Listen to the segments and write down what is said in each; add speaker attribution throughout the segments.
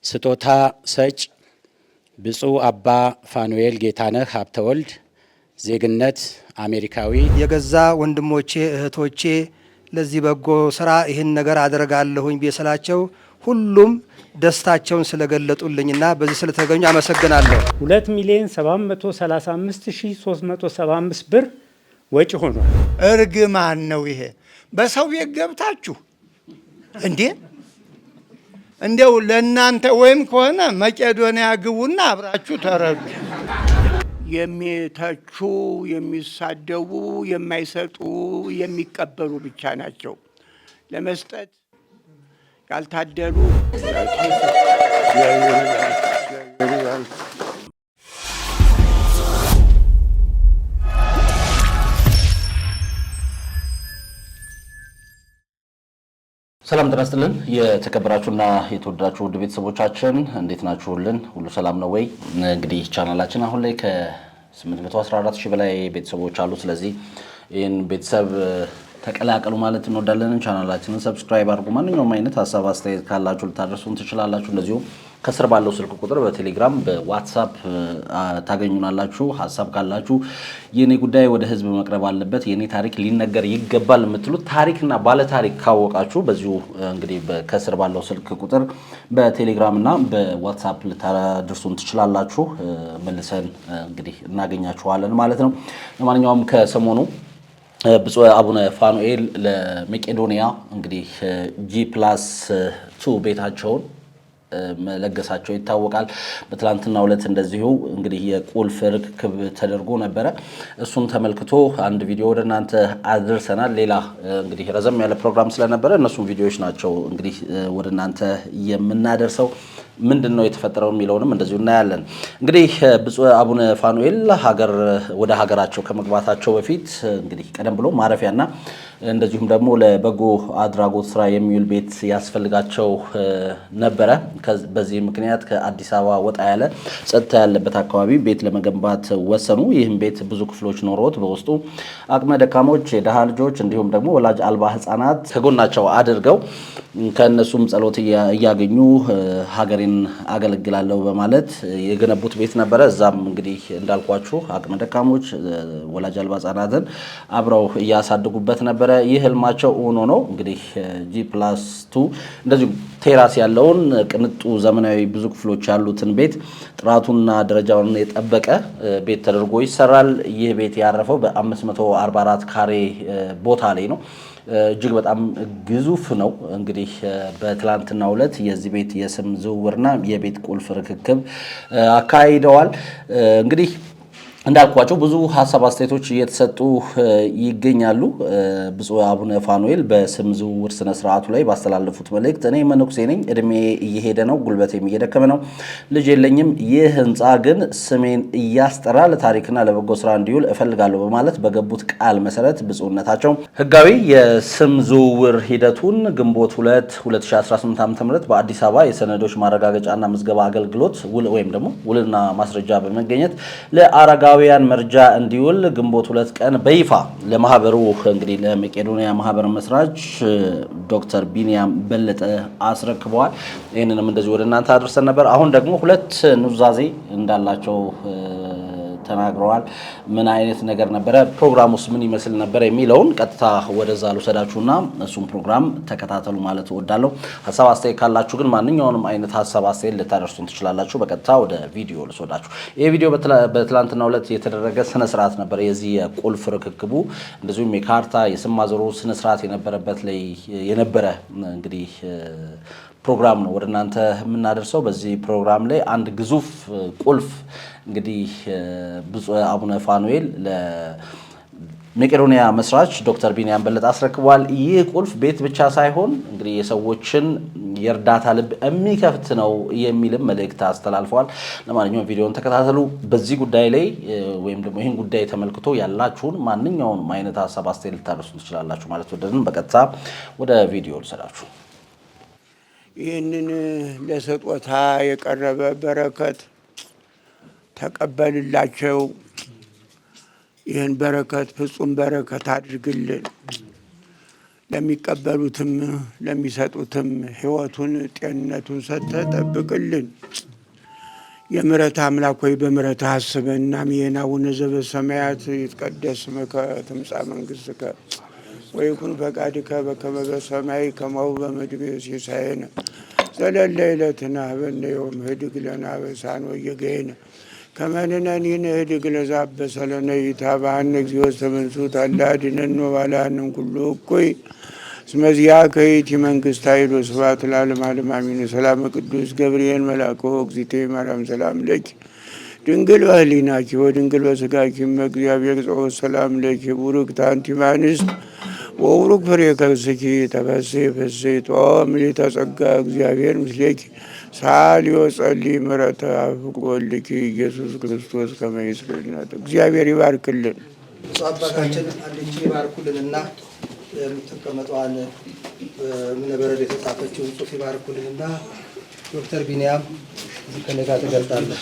Speaker 1: ስጦታ ሰጭ ብፁዕ አባ ፋኑኤል ጌታነህ ሀብተወልድ ዜግነት አሜሪካዊ።
Speaker 2: የገዛ ወንድሞቼ እህቶቼ ለዚህ በጎ ስራ ይህን ነገር አደርጋለሁኝ ቢሰላቸው ሁሉም ደስታቸውን ስለገለጡልኝና በዚህ ስለተገኙ አመሰግናለሁ።
Speaker 3: 2,735,375 ብር ወጪ ሆኗል።
Speaker 4: እርግማን ነው ይሄ። በሰው ቤት ገብታችሁ እንደው ለእናንተ ወይም ከሆነ መቄዶንያ ግቡና አብራችሁ ተረዱ። የሚተቹ፣ የሚሳደቡ፣ የማይሰጡ፣ የሚቀበሉ ብቻ ናቸው። ለመስጠት ያልታደሉ
Speaker 5: ሰላም ጤና ይስጥልን። የተከበራችሁና የተወደዳችሁ ውድ ቤተሰቦቻችን እንዴት ናችሁልን? ሁሉ ሰላም ነው ወይ? እንግዲህ ቻናላችን አሁን ላይ ከ814,000 በላይ ቤተሰቦች አሉ። ስለዚህ ይህን ቤተሰብ ተቀላቀሉ ማለት እንወዳለን። ቻናላችንን ሰብስክራይብ አድርጉ። ማንኛውም አይነት ሀሳብ አስተያየት ካላችሁ ልታደርሱን ትችላላችሁ። እንደዚሁ ከስር ባለው ስልክ ቁጥር በቴሌግራም በዋትስአፕ ታገኙናላችሁ። ሀሳብ ካላችሁ የኔ ጉዳይ ወደ ህዝብ መቅረብ አለበት፣ የኔ ታሪክ ሊነገር ይገባል የምትሉት ታሪክና ባለ ታሪክ ካወቃችሁ በዚሁ እንግዲህ ከስር ባለው ስልክ ቁጥር በቴሌግራም እና በዋትስአፕ ልታደርሱን ትችላላችሁ። መልሰን እንግዲህ እናገኛችኋለን ማለት ነው። ለማንኛውም ከሰሞኑ ብፁዕ አቡነ ፋኑኤል ለመቄዶንያ እንግዲህ G+2 ቤታቸውን መለገሳቸው ይታወቃል። በትላንትናው ዕለት እንደዚሁ እንግዲህ የቁልፍ ርክክብ ተደርጎ ነበረ። እሱን ተመልክቶ አንድ ቪዲዮ ወደ እናንተ አድርሰናል። ሌላ እንግዲህ ረዘም ያለ ፕሮግራም ስለነበረ እነሱም ቪዲዮዎች ናቸው እንግዲህ ወደ እናንተ የምናደርሰው። ምንድን ነው የተፈጠረው የሚለውንም እንደዚሁ እናያለን። እንግዲህ ብፁዕ አቡነ ፋኑኤል ወደ ሀገራቸው ከመግባታቸው በፊት እንግዲህ ቀደም ብሎ ማረፊያና እንደዚሁም ደግሞ ለበጎ አድራጎት ስራ የሚውል ቤት ያስፈልጋቸው ነበረ። በዚህ ምክንያት ከአዲስ አበባ ወጣ ያለ ጸጥታ ያለበት አካባቢ ቤት ለመገንባት ወሰኑ። ይህም ቤት ብዙ ክፍሎች ኖሮት በውስጡ አቅመ ደካሞች፣ የደሃ ልጆች እንዲሁም ደግሞ ወላጅ አልባ ህፃናት ከጎናቸው አድርገው ከእነሱም ጸሎት እያገኙ ሀገሬን አገለግላለሁ በማለት የገነቡት ቤት ነበረ። እዛም እንግዲህ እንዳልኳችሁ አቅመ ደካሞች፣ ወላጅ አልባ ህፃናትን አብረው እያሳድጉበት ነበረ። ይህ ህልማቸው ሆኖ ነው እንግዲህ G+2 እንደዚሁ ቴራስ ያለውን ቅንጡ ዘመናዊ ብዙ ክፍሎች ያሉትን ቤት ጥራቱንና ደረጃውን የጠበቀ ቤት ተደርጎ ይሰራል። ይህ ቤት ያረፈው በ544 ካሬ ቦታ ላይ ነው። እጅግ በጣም ግዙፍ ነው። እንግዲህ በትላንትናው ዕለት የዚህ ቤት የስም ዝውውርና የቤት ቁልፍ ርክክብ አካሂደዋል። እንግዲህ እንዳልኳቸው ብዙ ሀሳብ አስተያየቶች እየተሰጡ ይገኛሉ። ብፁዕ አቡነ ፋኑኤል በስም ዝውውር ስነ ስርዓቱ ላይ ባስተላለፉት መልእክት እኔ መነኩሴ ነኝ፣ እድሜ እየሄደ ነው፣ ጉልበቴም እየደከመ ነው፣ ልጅ የለኝም። ይህ ህንፃ ግን ስሜን እያስጠራ ለታሪክና ለበጎ ስራ እንዲውል እፈልጋለሁ በማለት በገቡት ቃል መሰረት ብፁዕነታቸው ህጋዊ የስም ዝውውር ሂደቱን ግንቦት 2 2018 ዓ.ም በአዲስ አበባ የሰነዶች ማረጋገጫና ምዝገባ አገልግሎት ወይም ደግሞ ውልና ማስረጃ በመገኘት ለአረጋ ያን መርጃ እንዲውል ግንቦት 2 ቀን በይፋ ለማህበሩ እንግዲህ ለመቄዶንያ ማህበር መስራች ዶክተር ቢኒያም በለጠ አስረክበዋል። ይህንንም እንደዚህ ወደ እናንተ አድርሰን ነበር። አሁን ደግሞ ሁለት ኑዛዜ እንዳላቸው ተናግረዋል። ምን አይነት ነገር ነበረ፣ ፕሮግራሙስ ምን ይመስል ነበር የሚለውን ቀጥታ ወደዛ ልውሰዳችሁና እሱም ፕሮግራም ተከታተሉ ማለት እወዳለሁ። ሀሳብ አስተያየት ካላችሁ ግን ማንኛውንም አይነት ሀሳብ አስተያየት ልታደርሱን ትችላላችሁ። በቀጥታ ወደ ቪዲዮ ልውሰዳችሁ። ይሄ ቪዲዮ በትላንትናው ዕለት የተደረገ ስነ ስርዓት ነበር። የዚህ የቁልፍ ርክክቡ እንደዚሁም የካርታ የስም ማዞሩ ስነ ስርዓት የነበረበት ላይ የነበረ እንግዲህ ፕሮግራም ነው ወደ እናንተ የምናደርሰው። በዚህ ፕሮግራም ላይ አንድ ግዙፍ ቁልፍ እንግዲህ ብፁዕ አቡነ ፋኑኤል ለመቄዶንያ መስራች ዶክተር ቢኒያም በለጠ አስረክቧል። ይህ ቁልፍ ቤት ብቻ ሳይሆን እንግዲህ የሰዎችን የእርዳታ ልብ የሚከፍት ነው የሚልም መልእክት አስተላልፈዋል። ለማንኛውም ቪዲዮውን ተከታተሉ። በዚህ ጉዳይ ላይ ወይም ደግሞ ይህን ጉዳይ ተመልክቶ ያላችሁን ማንኛውንም አይነት ሀሳብ አስተያየት ልታደርሱ ትችላላችሁ ማለት ወደድን። በቀጥታ ወደ ቪዲዮ ልሰዳችሁ።
Speaker 4: ይህንን ለስጦታ የቀረበ በረከት ተቀበልላቸው። ይህን በረከት ፍጹም በረከት አድርግልን።
Speaker 6: ለሚቀበሉትም ለሚሰጡትም ሕይወቱን ጤንነቱን ሰጥተህ ጠብቅልን። የምሕረት አምላክ ሆይ በምሕረት አስበን። አሜን። አቡነ ዘበሰማያት ይትቀደስ ስምከ ትምጻእ መንግሥትከ ወይኩን ፈቃድከ በከመ በሰማይ ከማሁ በምድር ሲሳየነ ዘለለ ዕለትነ ሀበነ ዮም ህድግ ለነ አበሳነ ወጌጋየነ ከመ ንሕነኒ ንህድግ ለዘአበሰ ለነ ኢታብአነ እግዚኦ ውስተ መንሱት አላ አድኅነነ ወባልሐነ እምኩሉ እኩይ እስመ ዚአከ ይእቲ መንግሥት ኃይል ወስብሐት ለዓለመ ዓለም አሜን። ሰላም ቅዱስ ገብርኤል መልአከ እግዝእትየ ማርያም ሰላም ለኪ ድንግል በህሊናኪ ወድንግል በሥጋኪ እመ እግዚአብሔር ጸወት ሰላም ለኪ ቡርክት አንቲ እምአንስት ወቡሩክ ፍሬ ከርሥኪ ተፈሥሒ ፍሥሕት ምልዕተ ጸጋ እግዚአብሔር ምስሌኪ ሳሊ ወጸልይ ምሕረተ ፍቁር ወልድኪ ኢየሱስ ክርስቶስ ከመ ይስረይና እግዚአብሔር ይባርክልን።
Speaker 2: ብፁዕ አባታችን አንድች ይባርኩልንና የምትቀመጠዋን እምነበረድ የተጻፈችውን ጽሑፍ ይባርኩልንና ዶክተር ቢንያም እዚህ ከእኔ ጋር ትገልጣለህ።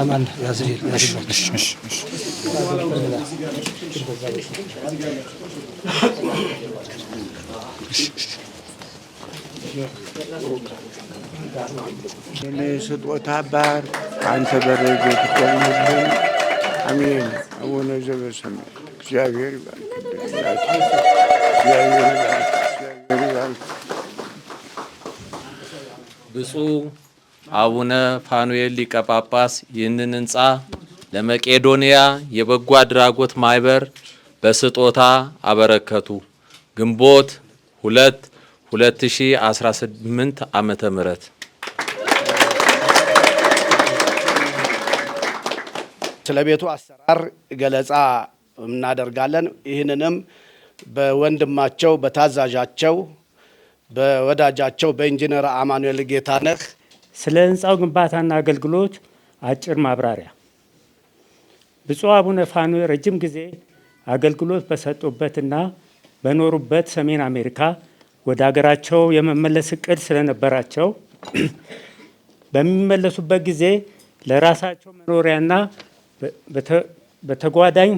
Speaker 2: ማን ያዝል
Speaker 6: የኔ ስጦታ ባር አንተ በረድ ትቆምልን። አሜን። አቡነ ዘበሰማያት እግዚአብሔር ይባርክልን። እግዚአብሔር ይባርክ።
Speaker 7: ብፁዕ አቡነ ፋኑኤል ሊቀ ጳጳስ ይህንን ሕንፃ ለመቄዶንያ የበጎ አድራጎት ማህበር በስጦታ አበረከቱ። ግንቦት 2 2018 ዓመተ ምህረት
Speaker 8: ስለ ቤቱ አሰራር ገለጻ እናደርጋለን። ይህንንም በወንድማቸው በታዛዣቸው በወዳጃቸው በኢንጂነር አማኑኤል ጌታነህ
Speaker 3: ስለ ህንፃው ግንባታና አገልግሎት አጭር ማብራሪያ። ብፁዕ አቡነ ፋኑኤል ረጅም ጊዜ አገልግሎት በሰጡበትና በኖሩበት ሰሜን አሜሪካ ወደ ሀገራቸው የመመለስ እቅድ ስለነበራቸው በሚመለሱበት ጊዜ ለራሳቸው መኖሪያና በተጓዳኝ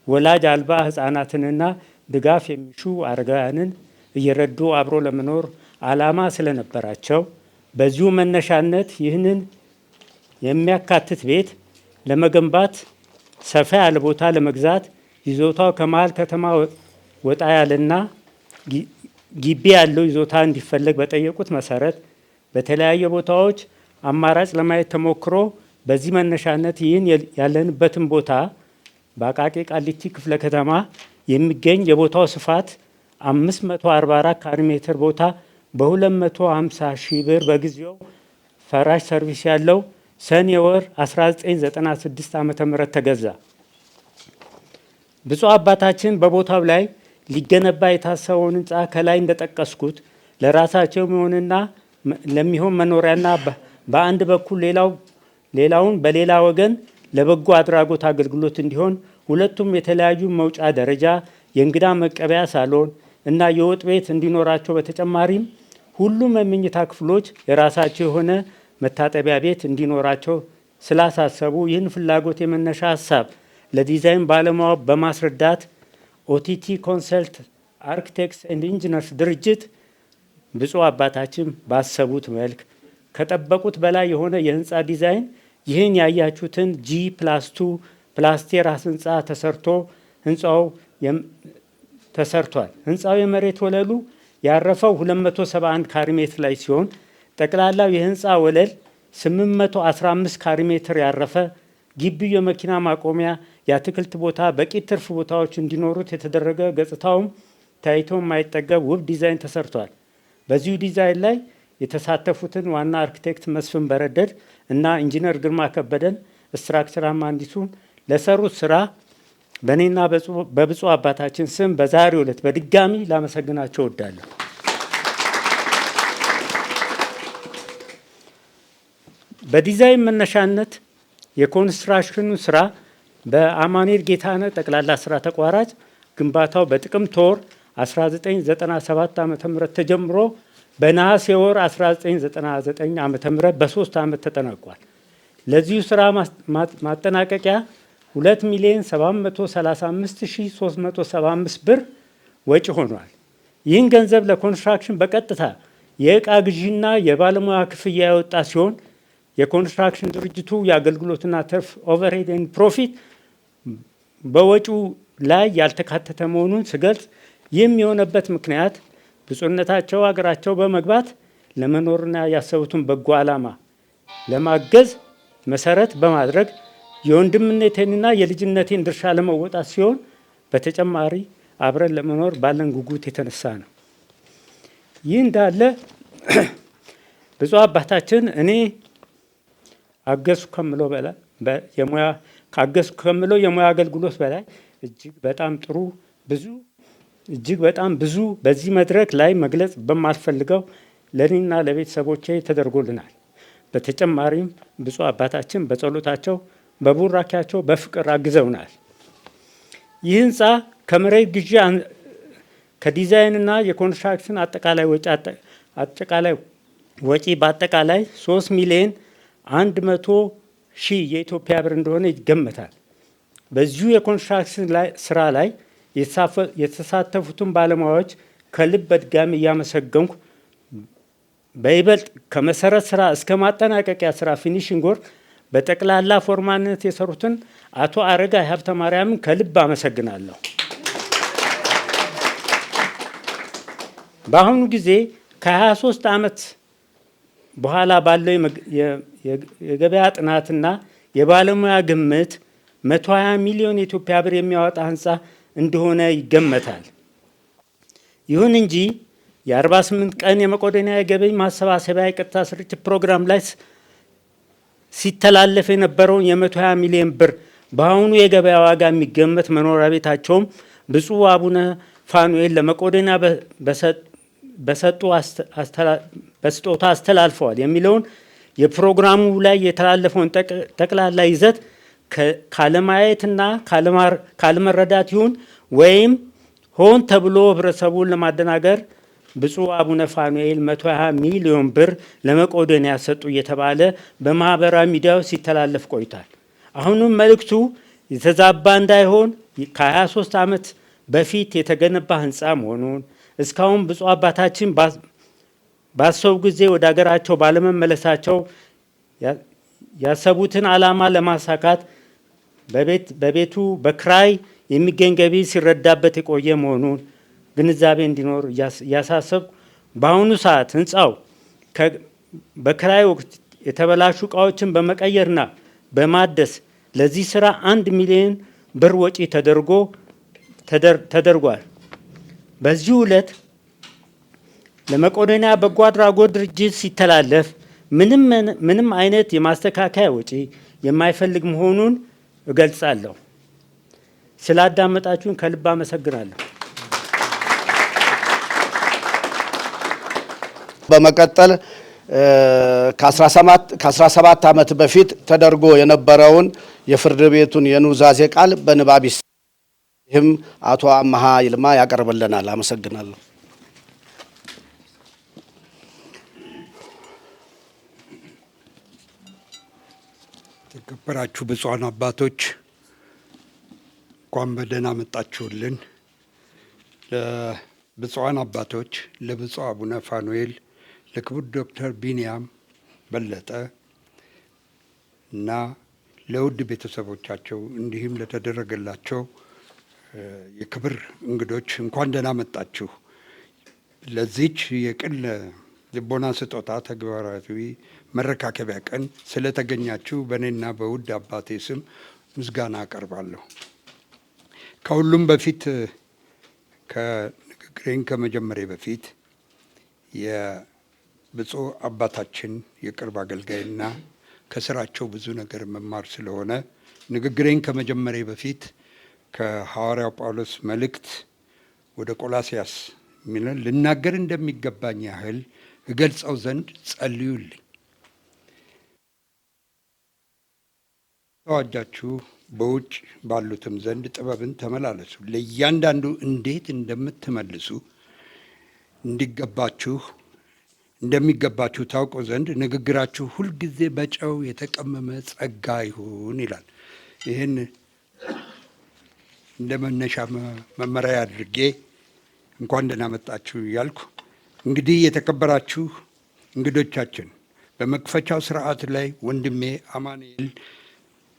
Speaker 3: ወላጅ አልባ ህፃናትንና ድጋፍ የሚሹ አረጋውያንን እየረዱ አብሮ ለመኖር ዓላማ ስለነበራቸው በዚሁ መነሻነት ይህንን የሚያካትት ቤት ለመገንባት ሰፋ ያለ ቦታ ለመግዛት ይዞታው ከመሀል ከተማ ወጣ ያለና ግቢ ያለው ይዞታ እንዲፈለግ በጠየቁት መሰረት በተለያየ ቦታዎች አማራጭ ለማየት ተሞክሮ በዚህ መነሻነት ይህን ያለንበትን ቦታ በአቃቂ ቃሊቲ ክፍለ ከተማ የሚገኝ የቦታው ስፋት 544 ካሬ ሜትር ቦታ በ250 ሺህ ብር በጊዜው ፈራሽ ሰርቪስ ያለው ሰኔ ወር 1996 ዓ.ም ተገዛ። ብፁዕ አባታችን በቦታው ላይ ሊገነባ የታሰበውን ህንፃ ከላይ እንደጠቀስኩት ለራሳቸው የሚሆንና ለሚሆን መኖሪያና በአንድ በኩል ሌላውን በሌላ ወገን ለበጎ አድራጎት አገልግሎት እንዲሆን ሁለቱም የተለያዩ መውጫ ደረጃ፣ የእንግዳ መቀበያ ሳሎን እና የወጥ ቤት እንዲኖራቸው በተጨማሪም ሁሉም የመኝታ ክፍሎች የራሳቸው የሆነ መታጠቢያ ቤት እንዲኖራቸው ስላሳሰቡ ይህን ፍላጎት የመነሻ ሀሳብ ለዲዛይን ባለሙያው በማስረዳት ኦቲቲ ኮንሰልት አርክቴክትስ ኤንድ ኢንጂነርስ ድርጅት ብፁዕ አባታችን ባሰቡት መልክ ከጠበቁት በላይ የሆነ የህንፃ ዲዛይን ይህን ያያችሁትን G+2 ፕላስቴራስ ህንፃ ተሰርቶ ህንፃው ተሰርቷል። ህንፃው የመሬት ወለሉ ያረፈው 271 ካሬ ሜትር ላይ ሲሆን ጠቅላላው የህንፃ ወለል 815 ካሬ ሜትር ያረፈ፣ ግቢው የመኪና ማቆሚያ፣ የአትክልት ቦታ፣ በቂ ትርፍ ቦታዎች እንዲኖሩት የተደረገ፣ ገጽታውም ታይቶ የማይጠገብ ውብ ዲዛይን ተሰርቷል። በዚሁ ዲዛይን ላይ የተሳተፉትን ዋና አርክቴክት መስፍን በረደድ እና ኢንጂነር ግርማ ከበደን ስትራክቸራል መሃንዲሱን ለሰሩት ስራ በእኔና በብፁዕ አባታችን ስም በዛሬው ዕለት በድጋሚ ላመሰግናቸው እወዳለሁ። በዲዛይን መነሻነት የኮንስትራክሽኑ ስራ በአማኑኤል ጌታነህ ጠቅላላ ስራ ተቋራጭ ግንባታው በጥቅምት ወር 1997 ዓ.ም ተጀምሮ በነሐሴ ወር 1999 ዓ.ም በ3 ዓመት ተጠናቋል። ለዚሁ ስራ ማጠናቀቂያ 2,735,375 ብር ወጪ ሆኗል። ይህን ገንዘብ ለኮንስትራክሽን በቀጥታ የእቃ ግዢና የባለሙያ ክፍያ ያወጣ ሲሆን የኮንስትራክሽን ድርጅቱ የአገልግሎትና ትርፍ ኦቨርሄድ ኤንድ ፕሮፊት በወጪው ላይ ያልተካተተ መሆኑን ስገልጽ ይህም የሆነበት ምክንያት ብፁዕነታቸው ሀገራቸው በመግባት ለመኖርና ያሰቡትን በጎ ዓላማ ለማገዝ መሰረት በማድረግ የወንድምነቴንና የልጅነቴን ድርሻ ለመወጣት ሲሆን በተጨማሪ አብረን ለመኖር ባለን ጉጉት የተነሳ ነው። ይህ እንዳለ ብፁዕ አባታችን እኔ አገዝኩ ከምለው በላይ ካገዝኩ ከምለው የሙያ አገልግሎት በላይ እጅግ በጣም ብዙ በዚህ መድረክ ላይ መግለጽ በማልፈልገው ለእኔና ለቤተሰቦቼ ተደርጎልናል። በተጨማሪም ብፁዕ አባታችን በጸሎታቸው በቡራኪያቸው በፍቅር አግዘውናል። ይህ ህንፃ ከመሬት ግዢ ከዲዛይንና የኮንስትራክሽን አጠቃላይ ወጪ በአጠቃላይ 3 ሚሊዮን 100 ሺህ የኢትዮጵያ ብር እንደሆነ ይገመታል። በዚሁ የኮንስትራክሽን ስራ ላይ የተሳተፉትን ባለሙያዎች ከልብ በድጋሚ እያመሰገንኩ በይበልጥ ከመሰረት ስራ እስከ ማጠናቀቂያ ስራ ፊኒሽንግ ወርክ በጠቅላላ ፎርማነት የሰሩትን አቶ አረጋይ ሀብተ ማርያምን ከልብ አመሰግናለሁ። በአሁኑ ጊዜ ከ23 ዓመት በኋላ ባለው የገበያ ጥናትና የባለሙያ ግምት 120 ሚሊዮን የኢትዮጵያ ብር የሚያወጣ ህንፃ እንደሆነ ይገመታል። ይሁን እንጂ የ48 ቀን የመቄዶንያ የገቢ ማሰባሰቢያ የቀጥታ ስርጭት ፕሮግራም ላይ ሲተላለፍ የነበረውን የ120 ሚሊዮን ብር በአሁኑ የገበያ ዋጋ የሚገመት መኖሪያ ቤታቸውም ብፁዕ አቡነ ፋኑኤል ለመቄዶንያ በስጦታ አስተላልፈዋል የሚለውን የፕሮግራሙ ላይ የተላለፈውን ጠቅላላ ይዘት ካለማየትና ካለመረዳት ይሁን ወይም ሆን ተብሎ ህብረተሰቡን ለማደናገር ብፁዕ አቡነ ፋኑኤል 120 ሚሊዮን ብር ለመቄዶንያ ሰጡ እየተባለ በማህበራዊ ሚዲያው ሲተላለፍ ቆይቷል። አሁንም መልእክቱ የተዛባ እንዳይሆን ከ23 ዓመት በፊት የተገነባ ህንፃ መሆኑን እስካሁን ብፁዕ አባታችን ባሰቡ ጊዜ ወደ ሀገራቸው ባለመመለሳቸው ያሰቡትን ዓላማ ለማሳካት በቤቱ በክራይ የሚገኝ ገቢ ሲረዳበት የቆየ መሆኑን ግንዛቤ እንዲኖር እያሳሰብኩ በአሁኑ ሰዓት ህንፃው በክራይ ወቅት የተበላሹ እቃዎችን በመቀየርና በማደስ ለዚህ ስራ 1 ሚሊዮን ብር ወጪ ተደርጓል። በዚህ ዕለት ለመቄዶንያ በጎ አድራጎት ድርጅት ሲተላለፍ ምንም አይነት የማስተካከያ ወጪ የማይፈልግ መሆኑን እገልጻለሁ። ስላዳመጣችሁን ከልብ አመሰግናለሁ።
Speaker 8: በመቀጠል ከ17 ዓመት በፊት ተደርጎ የነበረውን የፍርድ ቤቱን የኑዛዜ ቃል በንባብ ይህም አቶ አመሃ ይልማ ያቀርብልናል። አመሰግናለሁ።
Speaker 6: የተከበራችሁ ብፁዓን አባቶች እንኳን በደህና መጣችሁልን። ለብፁዓን አባቶች ለብፁዕ አቡነ ፋኑኤል፣ ለክቡር ዶክተር ቢንያም በለጠ እና ለውድ ቤተሰቦቻቸው እንዲሁም ለተደረገላቸው የክብር እንግዶች እንኳን ደህና መጣችሁ። ለዚች የቅን ልቦና ስጦታ ተግባራዊ መረካከቢያ ቀን ስለተገኛችሁ በእኔና በውድ አባቴ ስም ምስጋና አቀርባለሁ። ከሁሉም በፊት ከንግግሬን ከመጀመሪያ በፊት የብፁዕ አባታችን የቅርብ አገልጋይና ከስራቸው ብዙ ነገር መማር ስለሆነ ንግግሬን ከመጀመሪያ በፊት ከሐዋርያው ጳውሎስ መልእክት ወደ ቆላስያስ የሚለን ልናገር እንደሚገባኝ ያህል እገልጸው ዘንድ ጸልዩልኝ። ተዋጃችሁ በውጭ ባሉትም ዘንድ ጥበብን ተመላለሱ፣ ለእያንዳንዱ እንዴት እንደምትመልሱ እንደሚገባችሁ ታውቁ ዘንድ ንግግራችሁ ሁልጊዜ በጨው የተቀመመ ጸጋ ይሁን ይላል። ይህን እንደ መነሻ መመሪያ አድርጌ
Speaker 9: እንኳን ደህና መጣችሁ እያልኩ እንግዲህ የተከበራችሁ እንግዶቻችን በመክፈቻው ስርዓት ላይ ወንድሜ አማኑኤል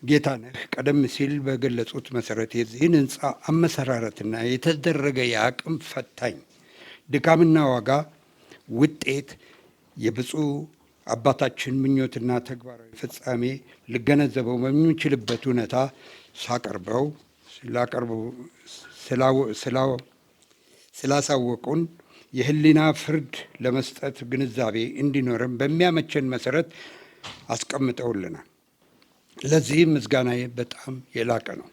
Speaker 9: ጌታነህ ቀደም ሲል በገለጹት መሰረት የዚህን ህንፃ አመሰራረትና የተደረገ የአቅም ፈታኝ ድካምና ዋጋ ውጤት የብፁዕ አባታችን ምኞትና ተግባራዊ ፍጻሜ ልገነዘበው በሚችልበት ሁኔታ ስላሳወቁን የህሊና ፍርድ ለመስጠት ግንዛቤ እንዲኖረን በሚያመቸን መሰረት አስቀምጠውልናል። ለዚህም ምስጋናዬ በጣም የላቀ ነው።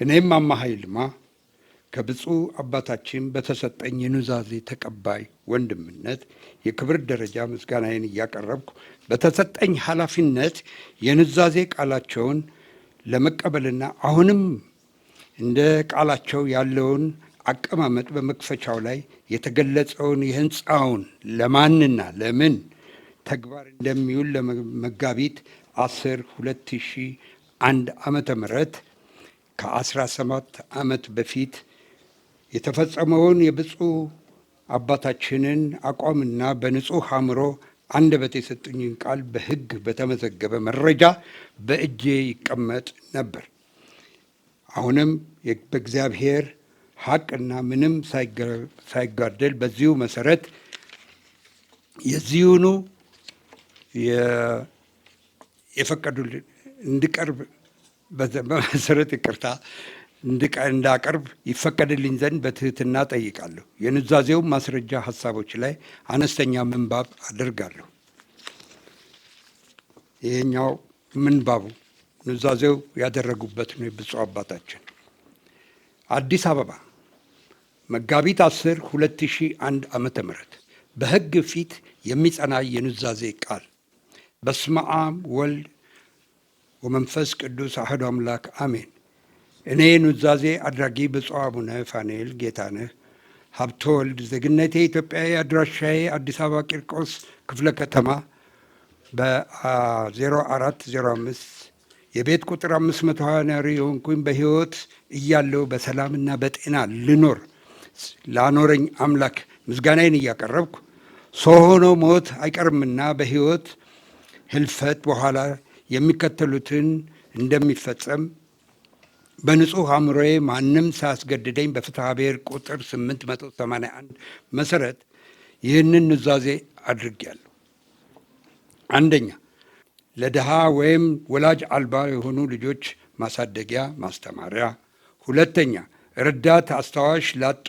Speaker 9: እኔም አማሃ ይልማ ከብፁዕ አባታችን በተሰጠኝ የኑዛዜ ተቀባይ ወንድምነት የክብር ደረጃ ምስጋናዬን እያቀረብኩ በተሰጠኝ ኃላፊነት የኑዛዜ ቃላቸውን ለመቀበልና አሁንም እንደ ቃላቸው ያለውን አቀማመጥ በመክፈቻው ላይ የተገለጸውን የህንፃውን ለማንና ለምን ተግባር እንደሚውል ለመጋቢት 10 2001 ዓመተ ምህረት ከ17 ዓመት በፊት የተፈጸመውን የብፁዕ አባታችንን አቋምና በንጹሕ አእምሮ አንደበት የሰጡኝን ቃል በሕግ በተመዘገበ መረጃ በእጄ ይቀመጥ ነበር። አሁንም በእግዚአብሔር ሐቅና ምንም ሳይጓደል በዚሁ መሰረት የዚሁኑ የፈቀዱልን እንድቀርብ በመሰረት ይቅርታ እንዳቀርብ ይፈቀድልኝ ዘንድ በትህትና ጠይቃለሁ። የኑዛዜው ማስረጃ ሀሳቦች ላይ አነስተኛ ምንባብ አደርጋለሁ። ይሄኛው ምንባቡ ኑዛዜው ያደረጉበት ነው። የብፁዕ አባታችን አዲስ አበባ መጋቢት 10 2001 ዓመተ ምህረት በሕግ ፊት የሚጸና የኑዛዜ ቃል። በስመ አብ ወልድ ወመንፈስ ቅዱስ አሐዱ አምላክ አሜን። እኔ ኑዛዜ አድራጊ ብፁዕ አቡነ ፋኑኤል ጌታነህ ሀብተወልድ ዜግነቴ ኢትዮጵያዊ፣ አድራሻዬ አዲስ አበባ ቂርቆስ ክፍለ ከተማ በ0405 የቤት ቁጥር 520 ነዋሪ የሆንኩኝ በሕይወት እያለሁ በሰላምና በጤና ልኖር ላኖረኝ አምላክ ምስጋናዬን እያቀረብኩ ሰው ሆኖ ሞት አይቀርምና በሕይወት ህልፈት በኋላ የሚከተሉትን እንደሚፈጸም በንጹሕ አእምሮዬ ማንም ሳያስገድደኝ በፍትሐ ብሔር ቁጥር 881 መሰረት ይህንን ኑዛዜ አድርጌያለሁ። አንደኛ፣ ለድሃ ወይም ወላጅ አልባ የሆኑ ልጆች ማሳደጊያ ማስተማሪያ። ሁለተኛ፣ ረዳት አስታዋሽ ላጡ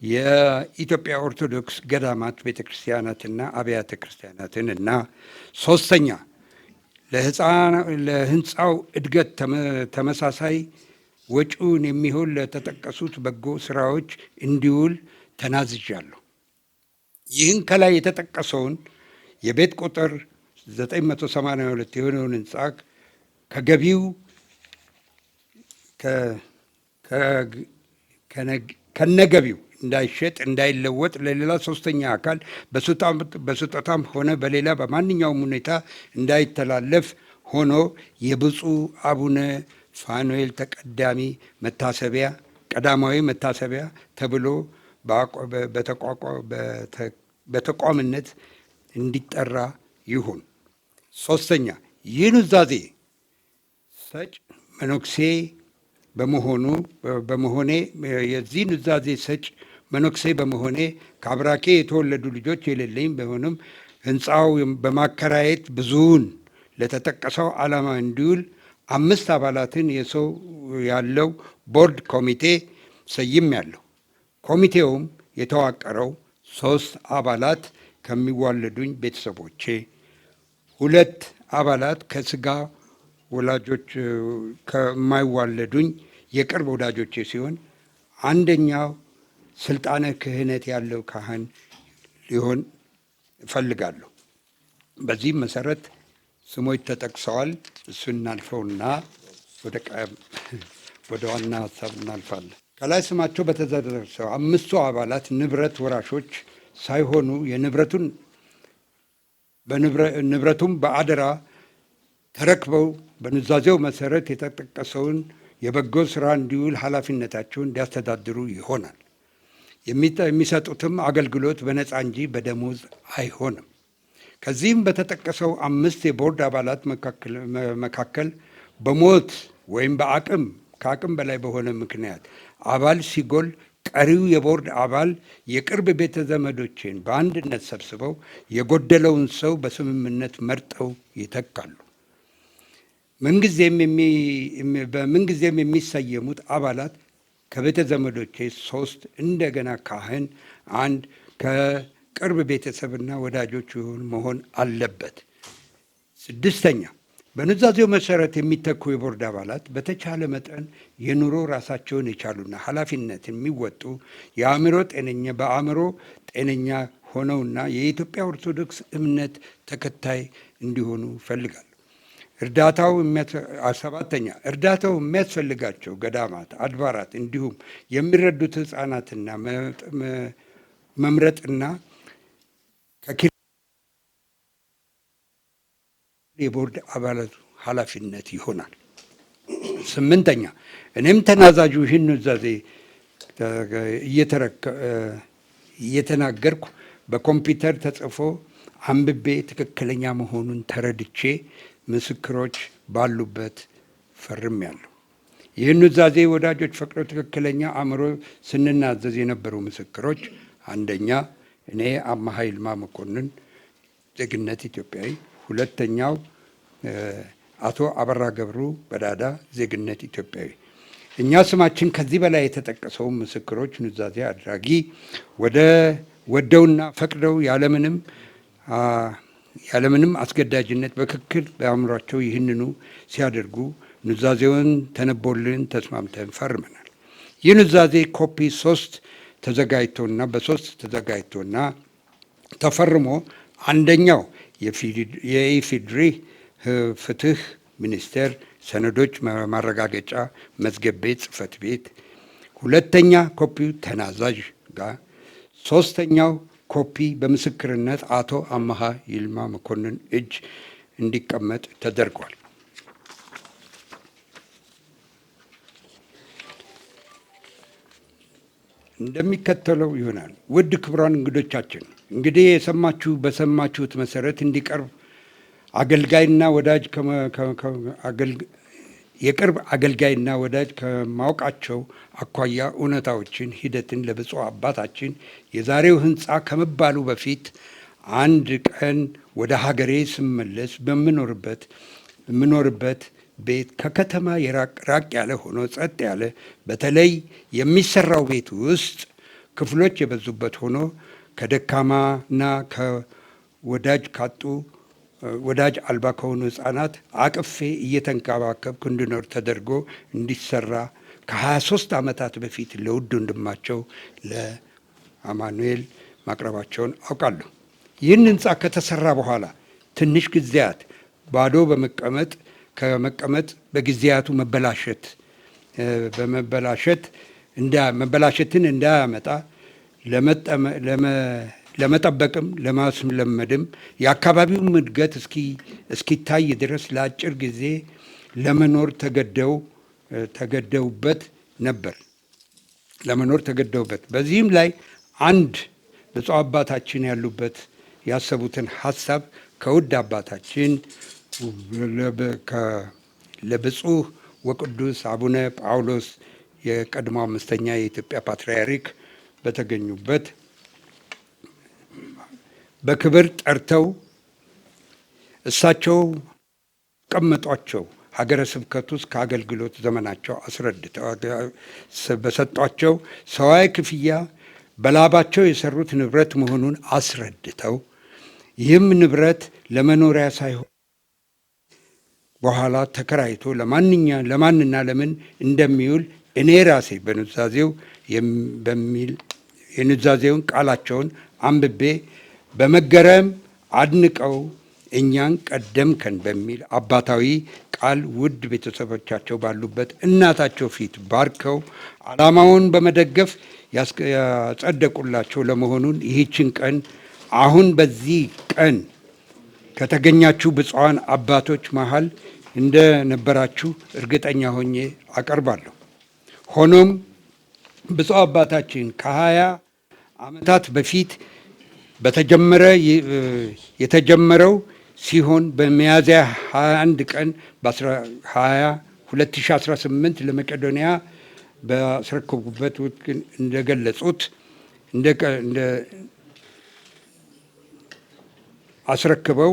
Speaker 9: የኢትዮጵያ ኦርቶዶክስ ገዳማት ቤተክርስቲያናትና አብያተ ክርስቲያናትን እና ሶስተኛ፣ ለህንፃው እድገት ተመሳሳይ ወጪውን የሚሆን ለተጠቀሱት በጎ ስራዎች እንዲውል ተናዝዣለሁ። ይህን ከላይ የተጠቀሰውን የቤት ቁጥር 982 የሆነውን ህንፃ ከገቢው ከነገቢው እንዳይሸጥ እንዳይለወጥ ለሌላ ሶስተኛ አካል በስጦታም ሆነ በሌላ በማንኛውም ሁኔታ እንዳይተላለፍ ሆኖ የብፁዕ አቡነ ፋኑኤል ቀዳማዊ መታሰቢያ ተብሎ በተቋምነት እንዲጠራ ይሁን። ሶስተኛ፣ ይህ ኑዛዜ ሰጭ መነኩሴ በመሆኔ የዚህ ኑዛዜ ሰጭ መነኩሴ በመሆኔ ከአብራኬ የተወለዱ ልጆች የሌለኝ ቢሆንም ህንፃው በማከራየት ብዙውን ለተጠቀሰው ዓላማ እንዲውል 5 አባላትን የሰው ያለው ቦርድ ኮሚቴ ሰይሜያለሁ። ኮሚቴውም የተዋቀረው 3 አባላት ከሚዋለዱኝ ቤተሰቦቼ፣ 2 አባላት ከስጋ ወላጆች ከማይዋለዱኝ የቅርብ ወዳጆቼ ሲሆን አንደኛው ስልጣነ ክህነት ያለው ካህን ሊሆን እፈልጋለሁ። በዚህም መሰረት ስሞች ተጠቅሰዋል። እሱን እናልፈውና ወደ ዋና ሀሳብ እናልፋለን። ከላይ ስማቸው በተዘረዘረው 5ቱ አባላት ንብረት ወራሾች ሳይሆኑ ንብረቱም በአደራ ተረክበው በኑዛዜው መሰረት የተጠቀሰውን የበጎ ስራ እንዲውል ኃላፊነታቸውን እንዲያስተዳድሩ ይሆናል። የሚሰጡትም አገልግሎት በነፃ እንጂ በደሞዝ አይሆንም። ከዚህም በተጠቀሰው 5 የቦርድ አባላት መካከል በሞት ወይም ከአቅም በላይ በሆነ ምክንያት አባል ሲጎል ቀሪው የቦርድ አባል የቅርብ ቤተ ዘመዶችን በአንድነት ሰብስበው የጎደለውን ሰው በስምምነት መርጠው ይተካሉ። በምንጊዜም የሚሰየሙት አባላት ከቤተ ዘመዶቼ 3 እንደገና ካህን 1 ከቅርብ ቤተሰብና ወዳጆች መሆን አለበት። 6ኛ በኑዛዜው መሰረት የሚተኩ የቦርድ አባላት በተቻለ መጠን የኑሮ ራሳቸውን የቻሉና ኃላፊነት የሚወጡ በአእምሮ ጤነኛ ሆነውና የኢትዮጵያ ኦርቶዶክስ እምነት ተከታይ እንዲሆኑ ይፈልጋሉ። 7ኛ እርዳታው የሚያስፈልጋቸው ገዳማት፣ አድባራት እንዲሁም የሚረዱት ሕፃናትና መምረጥና የቦርድ አባላቱ ኃላፊነት ይሆናል። 8ኛ እኔም ተናዛዡ ይህን ኑዛዜ እየተናገርኩ በኮምፒውተር ተጽፎ አንብቤ ትክክለኛ መሆኑን ተረድቼ ምስክሮች ባሉበት ፈርሜያለሁ። ይህን ኑዛዜ ወዳጆች ፈቅደው ትክክለኛ አእምሮ ስንናዘዝ የነበሩ ምስክሮች 1ኛ እኔ አምሃ ይልማ መኮንን ዜግነት ኢትዮጵያዊ፣ 2ኛው አቶ አበራ ገብሩ በዳዳ ዜግነት ኢትዮጵያዊ። እኛ ስማችን ከዚህ በላይ የተጠቀሰው ምስክሮች ኑዛዜ አድራጊ ወደውና ፈቅደው ያለምንም አስገዳጅነት በትክክል በአእምሯቸው ይህንኑ ሲያደርጉ ኑዛዜውን ተነቦልን ተስማምተን ፈርመናል። ይህ ኑዛዜ ኮፒ 3 ተዘጋጅቶና ተፈርሞ 1ኛው የኢፌዴሪ ፍትህ ሚኒስቴር ሰነዶች ማረጋገጫ መዝገብ ቤት ጽሕፈት ቤት፣ 2ኛ ኮፒው ተናዛዥ ጋር፣ 3ኛው ኮፒ በምስክርነት አቶ አምሃ ይልማ መኮንን እጅ እንዲቀመጥ ተደርጓል። እንደሚከተለው ይሆናል። ውድ ክቡራን እንግዶቻችን፣ እንግዲህ በሰማችሁት መሰረት እንዲቀርብ አገልጋይና ወዳጅ የቅርብ አገልጋይና ወዳጅ ከማውቃቸው አኳያ እውነታዎችን ሂደትን ለብፁዕ አባታችን የዛሬው ሕንፃ ከመባሉ በፊት አንድ ቀን ወደ ሀገሬ ስመለስ በምኖርበት ቤት ከከተማ ራቅ ያለ ሆኖ ጸጥ ያለ፣ በተለይ የሚሰራው ቤት ውስጥ ክፍሎች የበዙበት ሆኖ ከደካማና ወዳጅ አልባ ከሆኑ ሕፃናት አቅፌ እየተንከባከብኩ እንድኖር ተደርጎ እንዲሰራ ከ23 ዓመታት በፊት ለውድ ወንድማቸው ለአማኑኤል ማቅረባቸውን አውቃለሁ። ይህን ሕንፃ ከተሰራ በኋላ ትንሽ ጊዜያት ባዶ ከመቀመጥ በጊዜያቱ መበላሸትን እንዳያመጣ ለመጠበቅም ለማስለመድም የአካባቢውን እድገት እስኪታይ ድረስ ለአጭር ጊዜ ለመኖር ተገደውበት ነበር። በዚህም ላይ አንድ ብፁዕ አባታችን ያሰቡትን ሀሳብ ከውድ አባታችን ለብፁዕ ወቅዱስ አቡነ ጳውሎስ የቀድሞ 5ኛ የኢትዮጵያ ፓትርያርክ በተገኙበት በክብር ጠርተው እሳቸው ቀመጧቸው ሀገረ ስብከት ውስጥ ከአገልግሎት ዘመናቸው አስረድተው በሰጧቸው ሰዋዊ ክፍያ በላባቸው የሰሩት ንብረት መሆኑን አስረድተው ይህም ንብረት ለመኖሪያ ሳይሆን በኋላ ተከራይቶ ለማንና ለምን እንደሚውል እኔ ራሴ የኑዛዜውን ቃላቸውን አንብቤ በመገረም አድንቀው እኛን ቀደምከን በሚል አባታዊ ቃል ውድ ቤተሰቦቻቸው ባሉበት እናታቸው ፊት ባርከው ዓላማውን በመደገፍ ያጸደቁላቸው ለመሆኑን ይህችን ቀን አሁን በዚህ ቀን ከተገኛችሁ ብፁዓን አባቶች መሃል እንደነበራችሁ እርግጠኛ ሆኜ አቀርባለሁ። ሆኖም ብፁዕ አባታችን ዓመታት በፊት የተጀመረው ሲሆን በሚያዝያ 21 ቀን በ2018 ለመቄዶንያ ባስረከቡበት ወቅት እንደገለጹት አስረክበው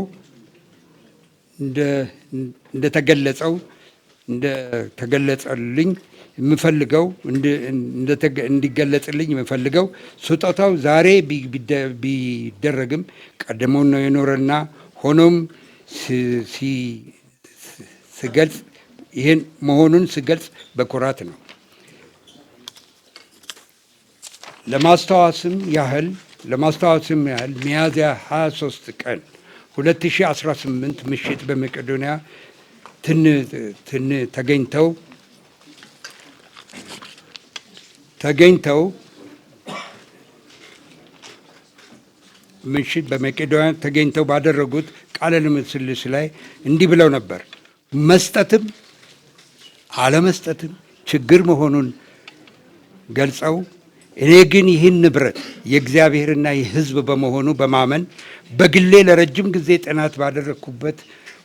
Speaker 9: እንደተገለጸልኝ እንዲገለጽልኝ የምፈልገው ስጦታው ዛሬ ቢደረግም ቀድሞ ነው የኖረና ሆኖም ስገልጽ ይህን መሆኑን ስገልጽ በኩራት ነው። ለማስታወስም ያህል ሚያዝያ 23 ቀን 2018 ምሽት በመቄዶንያ ተገኝተው ባደረጉት ቃለ ምልልስ ላይ እንዲህ ብለው ነበር። መስጠትም አለመስጠትም ችግር መሆኑን ገልጸው እኔ ግን ይህን ንብረት የእግዚአብሔርና የሕዝብ በመሆኑ በማመን በግሌ ለረጅም ጊዜ ጥናት ባደረግኩበት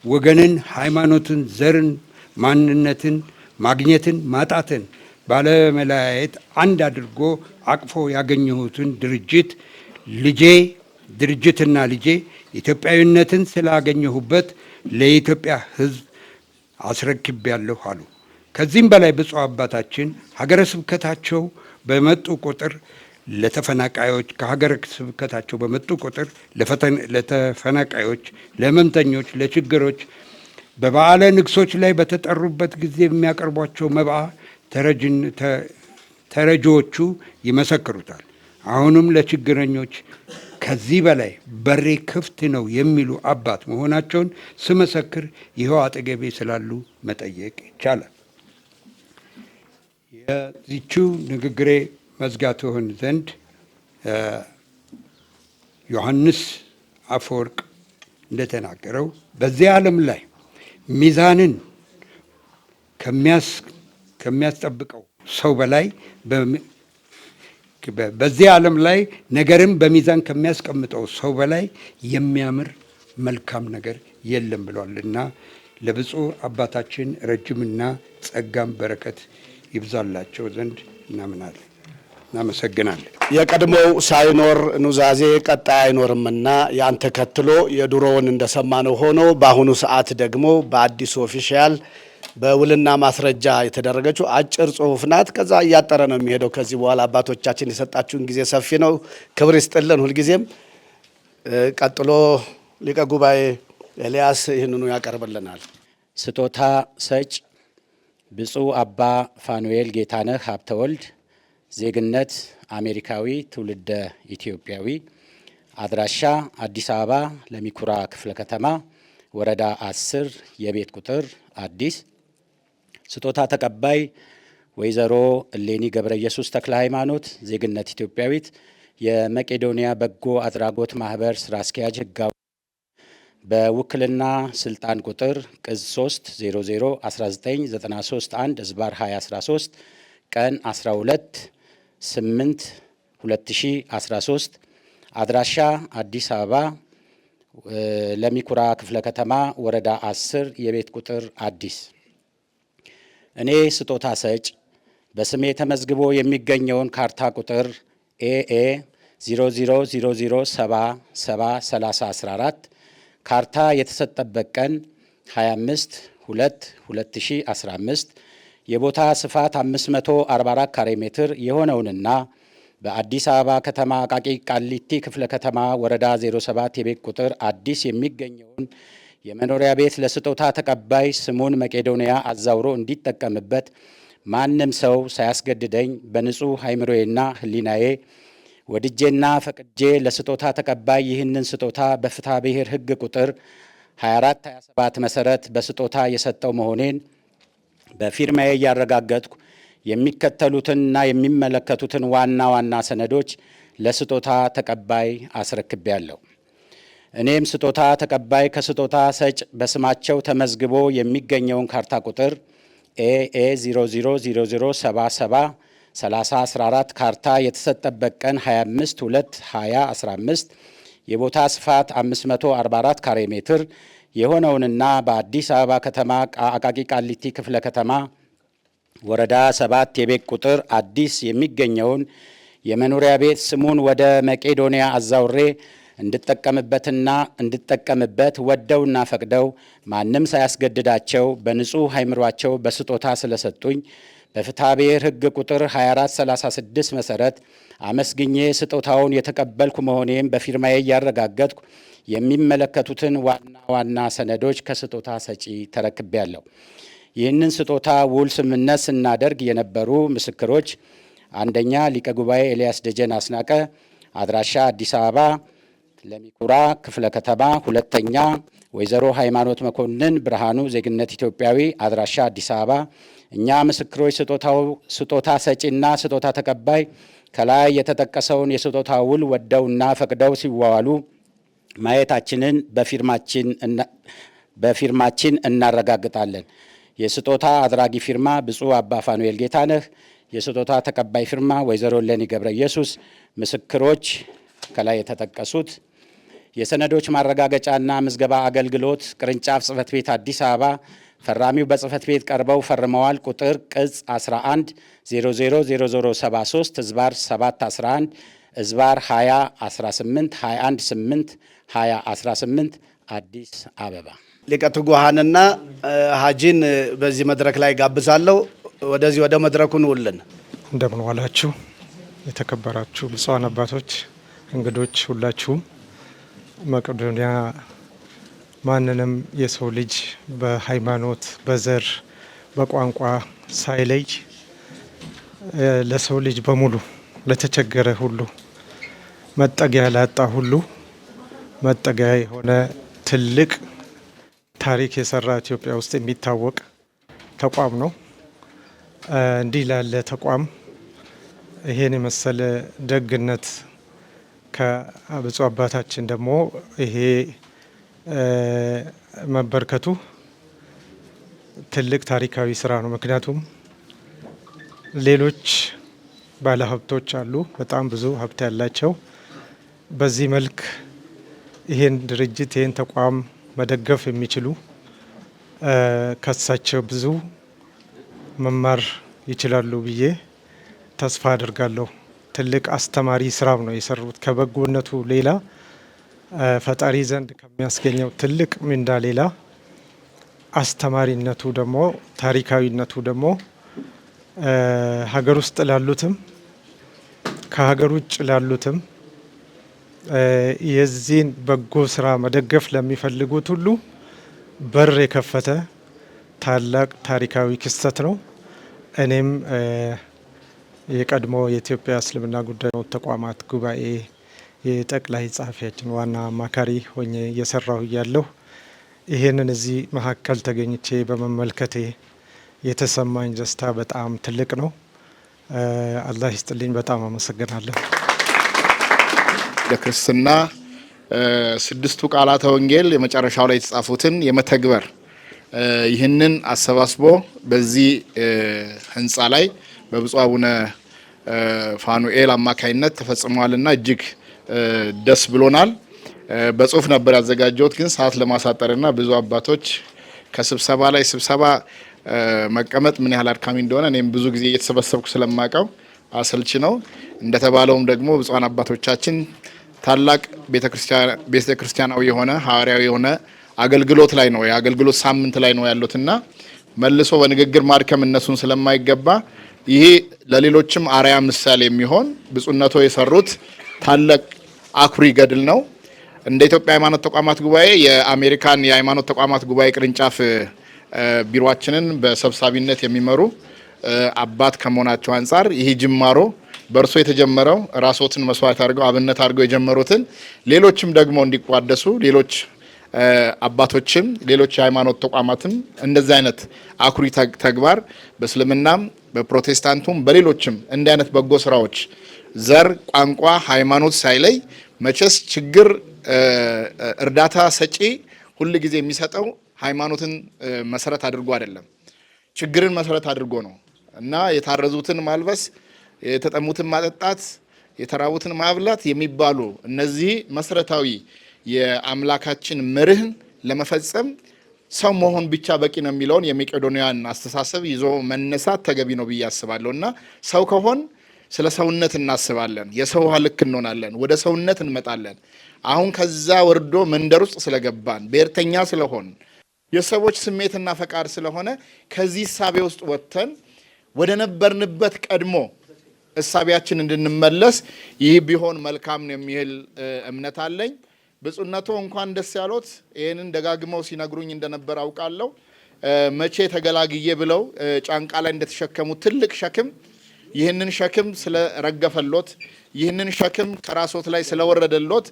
Speaker 9: ወገንን፣ ሃይማኖትን፣ ዘርን፣ ማንነትን፣ ማግኘትን፣ ማጣትን ባለመለያየት አንድ አድርጎ አቅፎ ያገኘሁትን ድርጅትና ልጄ ኢትዮጵያዊነትን ስላገኘሁበት ለኢትዮጵያ ሕዝብ አስረክቤያለሁ አሉ። ከዚህም በላይ ብፁዕ አባታችን ሀገረ ስብከታቸው በመጡ ቁጥር ከሀገረ ስብከታቸው በመጡ ቁጥር ለተፈናቃዮች፣ ለሕመምተኞች፣ ለችግሮች በበዓለ ንግሶች ላይ በተጠሩበት ጊዜ የሚያቀርቧቸው መብአ ተረጂዎቹ ይመሰክሩታል። አሁንም ለችግረኞች ከዚህ በላይ በሬ ክፍት ነው የሚሉ አባት መሆናቸውን ስመሰክር ይኸው አጠገቤ ስላሉ መጠየቅ ይቻላል። የዚችው ንግግሬ መዝጋት ሆን ዘንድ ዮሐንስ አፈወርቅ እንደተናገረው በዚህ ዓለም ላይ ሚዛንን ከሚያስጠብቀው ሰው በላይ በዚህ ዓለም ላይ ነገርን በሚዛን ከሚያስቀምጠው ሰው በላይ የሚያምር መልካም ነገር የለም ብሏልና ለብፁዕ አባታችን ረጅምና ጸጋም በረከት ይብዛላቸው ዘንድ እናመሰግናለን።
Speaker 8: የቀድሞው ሳይኖር ኑዛዜ ቀጣይ አይኖርምና ያን ተከትሎ የድሮውን እንደሰማነው ሆኖ በአሁኑ ሰዓት ደግሞ በአዲሱ ኦፊሻል በውልና ማስረጃ የተደረገችው አጭር ጽሁፍ ናት። ከዛ እያጠረ ነው የሚሄደው። ከዚህ በኋላ አባቶቻችን የሰጣችሁን ጊዜ ሰፊ ነው። ክብር ይስጥልን ሁልጊዜም። ቀጥሎ ሊቀ ጉባኤ ኤልያስ ይህንኑ ያቀርብልናል።
Speaker 1: ስጦታ ሰጭ ብፁዕ አባ ፋኑኤል ጌታነህ ሀብተወልድ፣ ዜግነት አሜሪካዊ፣ ትውልደ ኢትዮጵያዊ፣ አድራሻ አዲስ አበባ ለሚኩራ ክፍለ ከተማ ወረዳ 10 የቤት ቁጥር አዲስ። ስጦታ ተቀባይ ወይዘሮ እሌኒ ገብረ ኢየሱስ ተክለ ሃይማኖት፣ ዜግነት ኢትዮጵያዊት፣ የመቄዶንያ በጎ አድራጎት ማህበር ስራ አስኪያጅ ህጋዊ በውክልና ስልጣን ቁጥር ቅጽ 3 00 1993 1 ዝባር 2013 ቀን 12/8/2013 አድራሻ አዲስ አበባ ለሚኩራ ክፍለ ከተማ ወረዳ 10 የቤት ቁጥር አዲስ። እኔ ስጦታ ሰጭ በስሜ ተመዝግቦ የሚገኘውን ካርታ ቁጥር ኤኤ 0000773014 ካርታ የተሰጠበት ቀን 25/2/2015 የቦታ ስፋት 544 ካሬ ሜትር የሆነውንና በአዲስ አበባ ከተማ አቃቂ ቃሊቲ ክፍለ ከተማ ወረዳ 07 የቤት ቁጥር አዲስ የሚገኘውን የመኖሪያ ቤት ለስጦታ ተቀባይ ስሙን መቄዶንያ አዛውሮ እንዲጠቀምበት ማንም ሰው ሳያስገድደኝ በንጹሕ አይምሮዬና ሕሊናዬ ወድጄና ፈቅጄ ለስጦታ ተቀባይ ይህንን ስጦታ በፍትሐ ብሔር ሕግ ቁጥር 2427 መሰረት በስጦታ የሰጠው መሆኔን በፊርማዬ እያረጋገጥኩ የሚከተሉትንና የሚመለከቱትን ዋና ዋና ሰነዶች ለስጦታ ተቀባይ አስረክቤያለሁ። እኔም ስጦታ ተቀባይ ከስጦታ ሰጭ በስማቸው ተመዝግቦ የሚገኘውን ካርታ ቁጥር ኤኤ 000077 3014 ካርታ የተሰጠበት ቀን 25/2/2015 የቦታ ስፋት 544 ካሬ ሜትር የሆነውንና በአዲስ አበባ ከተማ አቃቂ ቃሊቲ ክፍለ ከተማ ወረዳ 7 የቤት ቁጥር አዲስ የሚገኘውን የመኖሪያ ቤት ስሙን ወደ መቄዶንያ አዛውሬ እንድጠቀምበት ወደውና ፈቅደው ማንም ሳያስገድዳቸው በንጹህ አእምሯቸው በስጦታ ስለሰጡኝ በፍትሐ ብሔር ሕግ ቁጥር 2436 መሰረት አመስግኜ ስጦታውን የተቀበልኩ መሆኔን በፊርማዬ እያረጋገጥኩ የሚመለከቱትን ዋና ዋና ሰነዶች ከስጦታ ሰጪ ተረክቤያለሁ። ይህንን ስጦታ ውል ስምምነት ስናደርግ የነበሩ ምስክሮች፣ አንደኛ ሊቀ ጉባኤ ኤልያስ ደጀን አስናቀ፣ አድራሻ አዲስ አበባ ለሚኩራ ክፍለ ከተማ፣ ሁለተኛ ወይዘሮ ሃይማኖት መኮንን ብርሃኑ ዜግነት ኢትዮጵያዊ፣ አድራሻ አዲስ አበባ። እኛ ምስክሮች ስጦታ ሰጪና ስጦታ ተቀባይ ከላይ የተጠቀሰውን የስጦታ ውል ወደውና ፈቅደው ሲዋዋሉ ማየታችንን በፊርማችን እናረጋግጣለን። የስጦታ አድራጊ ፊርማ ብፁዕ አባ ፋኑኤል ጌታነህ፣ የስጦታ ተቀባይ ፊርማ ወይዘሮ እሌኒ ገብረ ኢየሱስ። ምስክሮች ከላይ የተጠቀሱት የሰነዶች ማረጋገጫና ምዝገባ አገልግሎት ቅርንጫፍ ጽሕፈት ቤት አዲስ አበባ። ፈራሚው በጽሕፈት ቤት ቀርበው ፈርመዋል። ቁጥር ቅጽ 11 000073 ዝባር 711 ዝባር 2018 218 2018 አዲስ አበባ።
Speaker 8: ሊቀ ትጉሃንና ሀጂን በዚህ መድረክ ላይ ጋብዛለሁ። ወደዚህ ወደ መድረኩ ንውልን።
Speaker 10: እንደምን ዋላችሁ የተከበራችሁ ብፁዓን አባቶች፣ እንግዶች ሁላችሁም። መቄዶንያ ማንንም የሰው ልጅ በሃይማኖት፣ በዘር፣ በቋንቋ ሳይለይ ለሰው ልጅ በሙሉ ለተቸገረ ሁሉ መጠጊያ ላጣ ሁሉ መጠጊያ የሆነ ትልቅ ታሪክ የሰራ ኢትዮጵያ ውስጥ የሚታወቅ ተቋም ነው። እንዲህ ላለ ተቋም ይሄን የመሰለ ደግነት ከብፁዕ አባታችን ደግሞ ይሄ መበርከቱ ትልቅ ታሪካዊ ስራ ነው። ምክንያቱም ሌሎች ባለሀብቶች አሉ፣ በጣም ብዙ ሀብት ያላቸው። በዚህ መልክ ይሄን ድርጅት ይሄን ተቋም መደገፍ የሚችሉ ከሳቸው ብዙ መማር ይችላሉ ብዬ ተስፋ አድርጋለሁ። ትልቅ አስተማሪ ስራም ነው የሰሩት። ከበጎነቱ ሌላ ፈጣሪ ዘንድ ከሚያስገኘው ትልቅ ምንዳ ሌላ አስተማሪነቱ ደግሞ ታሪካዊነቱ ደግሞ ሀገር ውስጥ ላሉትም ከሀገር ውጭ ላሉትም የዚህን በጎ ስራ መደገፍ ለሚፈልጉት ሁሉ በር የከፈተ ታላቅ ታሪካዊ ክስተት ነው። እኔም የቀድሞ የኢትዮጵያ እስልምና ጉዳዮች ተቋማት ጉባኤ የጠቅላይ ጸሐፊያችን ዋና አማካሪ ሆኜ እየሰራሁ እያለሁ ይሄንን እዚህ መካከል ተገኝቼ በመመልከቴ የተሰማኝ ደስታ በጣም ትልቅ ነው። አላህ ይስጥልኝ። በጣም አመሰግናለሁ።
Speaker 11: ለክርስትና ስድስቱ ቃላተ ወንጌል የመጨረሻው ላይ የተጻፉትን የመተግበር ይህንን አሰባስቦ በዚህ ህንፃ ላይ በብፁዕ አቡነ ፋኑኤል አማካይነት ተፈጽሟልና እጅግ ደስ ብሎናል። በጽሁፍ ነበር ያዘጋጀሁት፣ ግን ሰዓት ለማሳጠርና ብዙ አባቶች ከስብሰባ ላይ ስብሰባ መቀመጥ ምን ያህል አድካሚ እንደሆነ እኔም ብዙ ጊዜ እየተሰበሰብኩ ስለማቀው አሰልች ነው። እንደተባለውም ደግሞ ብፁዓን አባቶቻችን ታላቅ ቤተክርስቲያናዊ የሆነ ሐዋርያዊ የሆነ አገልግሎት ላይ ነው የአገልግሎት ሳምንት ላይ ነው ያሉትና መልሶ በንግግር ማድከም እነሱን ስለማይገባ ይሄ ለሌሎችም አርአያ ምሳሌ የሚሆን ብፁዕነቶ የሰሩት ታላቅ አኩሪ ገድል ነው። እንደ ኢትዮጵያ ሃይማኖት ተቋማት ጉባኤ የአሜሪካን የሃይማኖት ተቋማት ጉባኤ ቅርንጫፍ ቢሮአችንን በሰብሳቢነት የሚመሩ አባት ከመሆናቸው አንጻር ይሄ ጅማሮ በእርሶ የተጀመረው ራስዎትን መስዋዕት አድርገው አብነት አድርገው የጀመሩትን ሌሎችም ደግሞ እንዲቋደሱ ሌሎች አባቶችም ሌሎች የሃይማኖት ተቋማትም እንደዚህ አይነት አኩሪ ተግባር በእስልምናም በፕሮቴስታንቱም በሌሎችም እንዲህ አይነት በጎ ስራዎች ዘር፣ ቋንቋ፣ ሃይማኖት ሳይለይ መቼስ ችግር እርዳታ ሰጪ ሁል ጊዜ የሚሰጠው ሃይማኖትን መሰረት አድርጎ አይደለም፣ ችግርን መሰረት አድርጎ ነው እና የታረዙትን ማልበስ የተጠሙትን ማጠጣት፣ የተራቡትን ማብላት የሚባሉ እነዚህ መሰረታዊ የአምላካችን መርህን ለመፈጸም ሰው መሆን ብቻ በቂ ነው የሚለውን የመቄዶንያን አስተሳሰብ ይዞ መነሳት ተገቢ ነው ብዬ አስባለሁ። እና ሰው ከሆን ስለ ሰውነት እናስባለን፣ የሰው ውሃ ልክ እንሆናለን፣ ወደ ሰውነት እንመጣለን። አሁን ከዛ ወርዶ መንደር ውስጥ ስለገባን ብሔርተኛ ስለሆን የሰዎች ስሜትና ፈቃድ ስለሆነ ከዚህ እሳቤ ውስጥ ወጥተን ወደ ነበርንበት ቀድሞ እሳቤያችን እንድንመለስ ይህ ቢሆን መልካም ነው የሚል እምነት አለኝ። ብፁዕነቶ እንኳን ደስ ያሎት። ይህንን ደጋግመው ሲነግሩኝ እንደነበር አውቃለሁ። መቼ ተገላግዬ ብለው ጫንቃ ላይ እንደተሸከሙት ትልቅ ሸክም ይህንን ሸክም ስለረገፈሎት፣ ይህንን ሸክም ከራሶት ላይ ስለወረደሎት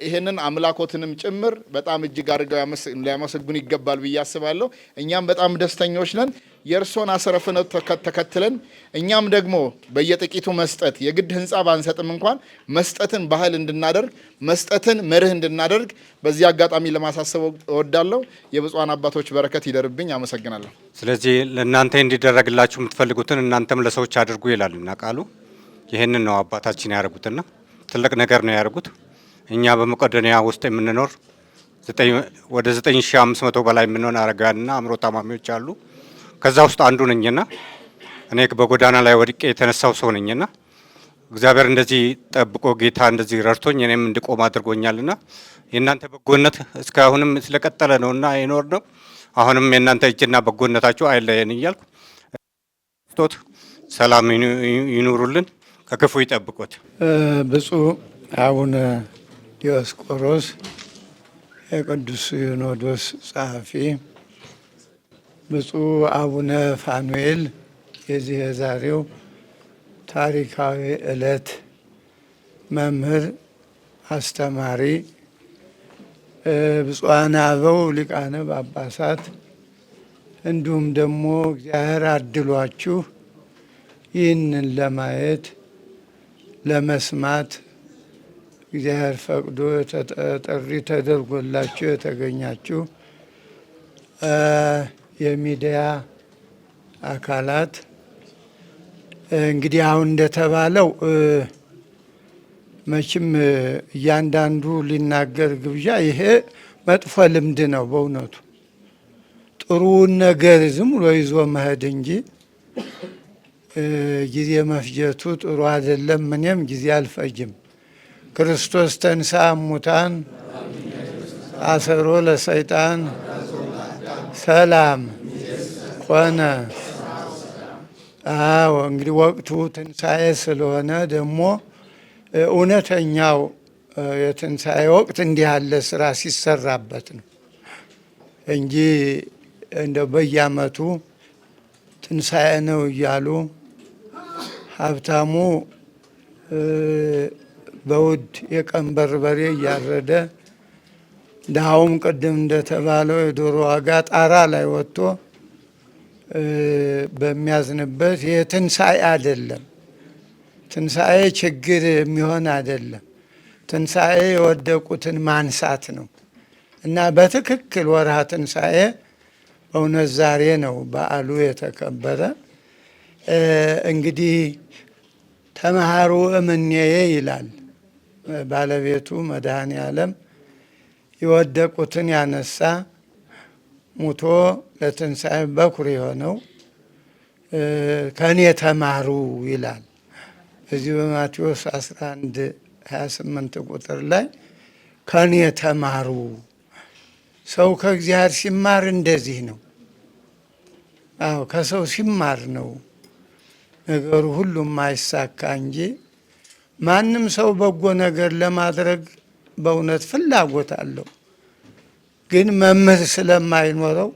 Speaker 11: ይህንን አምላኮትንም ጭምር በጣም እጅግ አድርገው ሊያመሰግኑ ይገባል ብዬ አስባለሁ። እኛም በጣም ደስተኞች ነን የእርሶን አሰረ ፍኖት ተከትለን። እኛም ደግሞ በየጥቂቱ መስጠት የግድ ህንፃ ባንሰጥም እንኳን መስጠትን ባህል እንድናደርግ፣ መስጠትን መርህ እንድናደርግ በዚህ አጋጣሚ ለማሳሰብ እወዳለሁ። የብፁዓን አባቶች በረከት ይደርብኝ። አመሰግናለሁ።
Speaker 12: ስለዚህ ለእናንተ እንዲደረግላችሁ የምትፈልጉትን እናንተም ለሰዎች አድርጉ ይላልና ቃሉ። ይህንን ነው አባታችን ያደርጉትና ትልቅ ነገር ነው ያደርጉት። እኛ በመቄዶንያ ውስጥ የምንኖር ወደ 9500 በላይ የምንሆን አረጋውያንና አእምሮ ታማሚዎች አሉ። ከዛ ውስጥ አንዱ ነኝና እኔ በጎዳና ላይ ወድቄ የተነሳው ሰው ነኝና እግዚአብሔር እንደዚህ ጠብቆ ጌታ እንደዚህ ረድቶኝ እኔም እንድቆም አድርጎኛልና የእናንተ በጎነት እስካሁንም ስለቀጠለ ነውና የኖር ነው። አሁንም የእናንተ እጅና በጎነታችሁ አይለየን እያልኩ ስጦት ሰላም ይኑሩልን፣ ከክፉ ይጠብቁት።
Speaker 13: ብፁዕ አቡነ ዲዮስቆሮስ የቅዱስ ሲኖዶስ ጸሐፊ፣ ብፁዕ አቡነ ፋኑኤል የዚህ የዛሬው ታሪካዊ ዕለት መምህር፣ አስተማሪ፣ ብፁዓን አበው ሊቃነ ጳጳሳት፣ እንዲሁም ደግሞ እግዚአብሔር አድሏችሁ ይህንን ለማየት ለመስማት እግዚአብሔር ፈቅዶ ጥሪ ተደርጎላችሁ የተገኛችሁ የሚዲያ አካላት፣ እንግዲህ አሁን እንደተባለው መቼም እያንዳንዱ ሊናገር ግብዣ ይሄ መጥፎ ልምድ ነው። በእውነቱ ጥሩውን ነገር ዝም ብሎ ይዞ መሄድ እንጂ ጊዜ መፍጀቱ ጥሩ አይደለም። እኔም ጊዜ አልፈጅም። ክርስቶስ ተንሥአ እሙታን አሰሮ ለሰይጣን ሰላም ኮነ። አዎ እንግዲህ ወቅቱ ትንሣኤ ስለሆነ ደግሞ እውነተኛው የትንሣኤ ወቅት እንዲህ ያለ ስራ ሲሰራበት ነው እንጂ እንደው በየዓመቱ ትንሣኤ ነው እያሉ ሀብታሙ በውድ የቀን በርበሬ እያረደ ድሃውም ቅድም እንደተባለው የዶሮ ዋጋ ጣራ ላይ ወጥቶ በሚያዝንበት ይህ ትንሣኤ አይደለም። ትንሣኤ ችግር የሚሆን አይደለም። ትንሣኤ የወደቁትን ማንሳት ነው እና በትክክል ወርሃ ትንሣኤ በእውነት ዛሬ ነው በዓሉ የተከበረ። እንግዲህ ተመሃሩ እምኔየ ይላል ባለቤቱ መድኃኔ ዓለም። የወደቁትን ያነሳ ሙቶ ለትንሣኤ በኩር የሆነው ከእኔ ተማሩ ይላል። እዚህ በማቴዎስ 11:28 ቁጥር ላይ ከእኔ ተማሩ። ሰው ከእግዚአብሔር ሲማር እንደዚህ ነው። አዎ ከሰው ሲማር ነው ነገሩ ሁሉም አይሳካ እንጂ ማንም ሰው በጎ ነገር ለማድረግ በእውነት ፍላጎት አለው። ግን መምህር ስለማይኖረው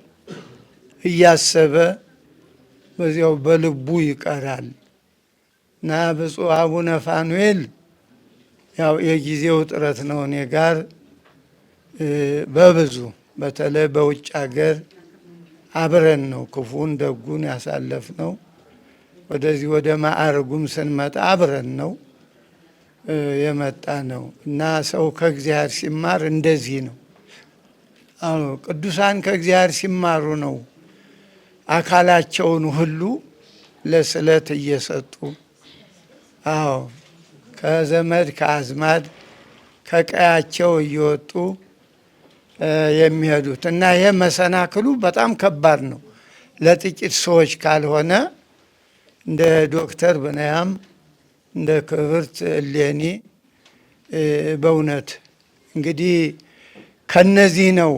Speaker 13: እያሰበ በዚያው በልቡ ይቀራል እና ብፁዕ አቡነ ፋኑኤል ያው የጊዜው ጥረት ነው። እኔ ጋር በብዙ በተለይ በውጭ ሀገር አብረን ነው ክፉን ደጉን ያሳለፍ ነው። ወደዚህ ወደ ማዕረጉም ስንመጣ አብረን ነው የመጣ ነው እና ሰው ከእግዚአብሔር ሲማር እንደዚህ ነው። አዎ ቅዱሳን ከእግዚአብሔር ሲማሩ ነው አካላቸውን ሁሉ ለስዕለት እየሰጡ አዎ ከዘመድ ከአዝማድ ከቀያቸው እየወጡ የሚሄዱት እና ይሄ መሰናክሉ በጣም ከባድ ነው ለጥቂት ሰዎች ካልሆነ እንደ ዶክተር ብንያም እንደ ክብርት እሌኒ በእውነት እንግዲህ ከነዚህ ነው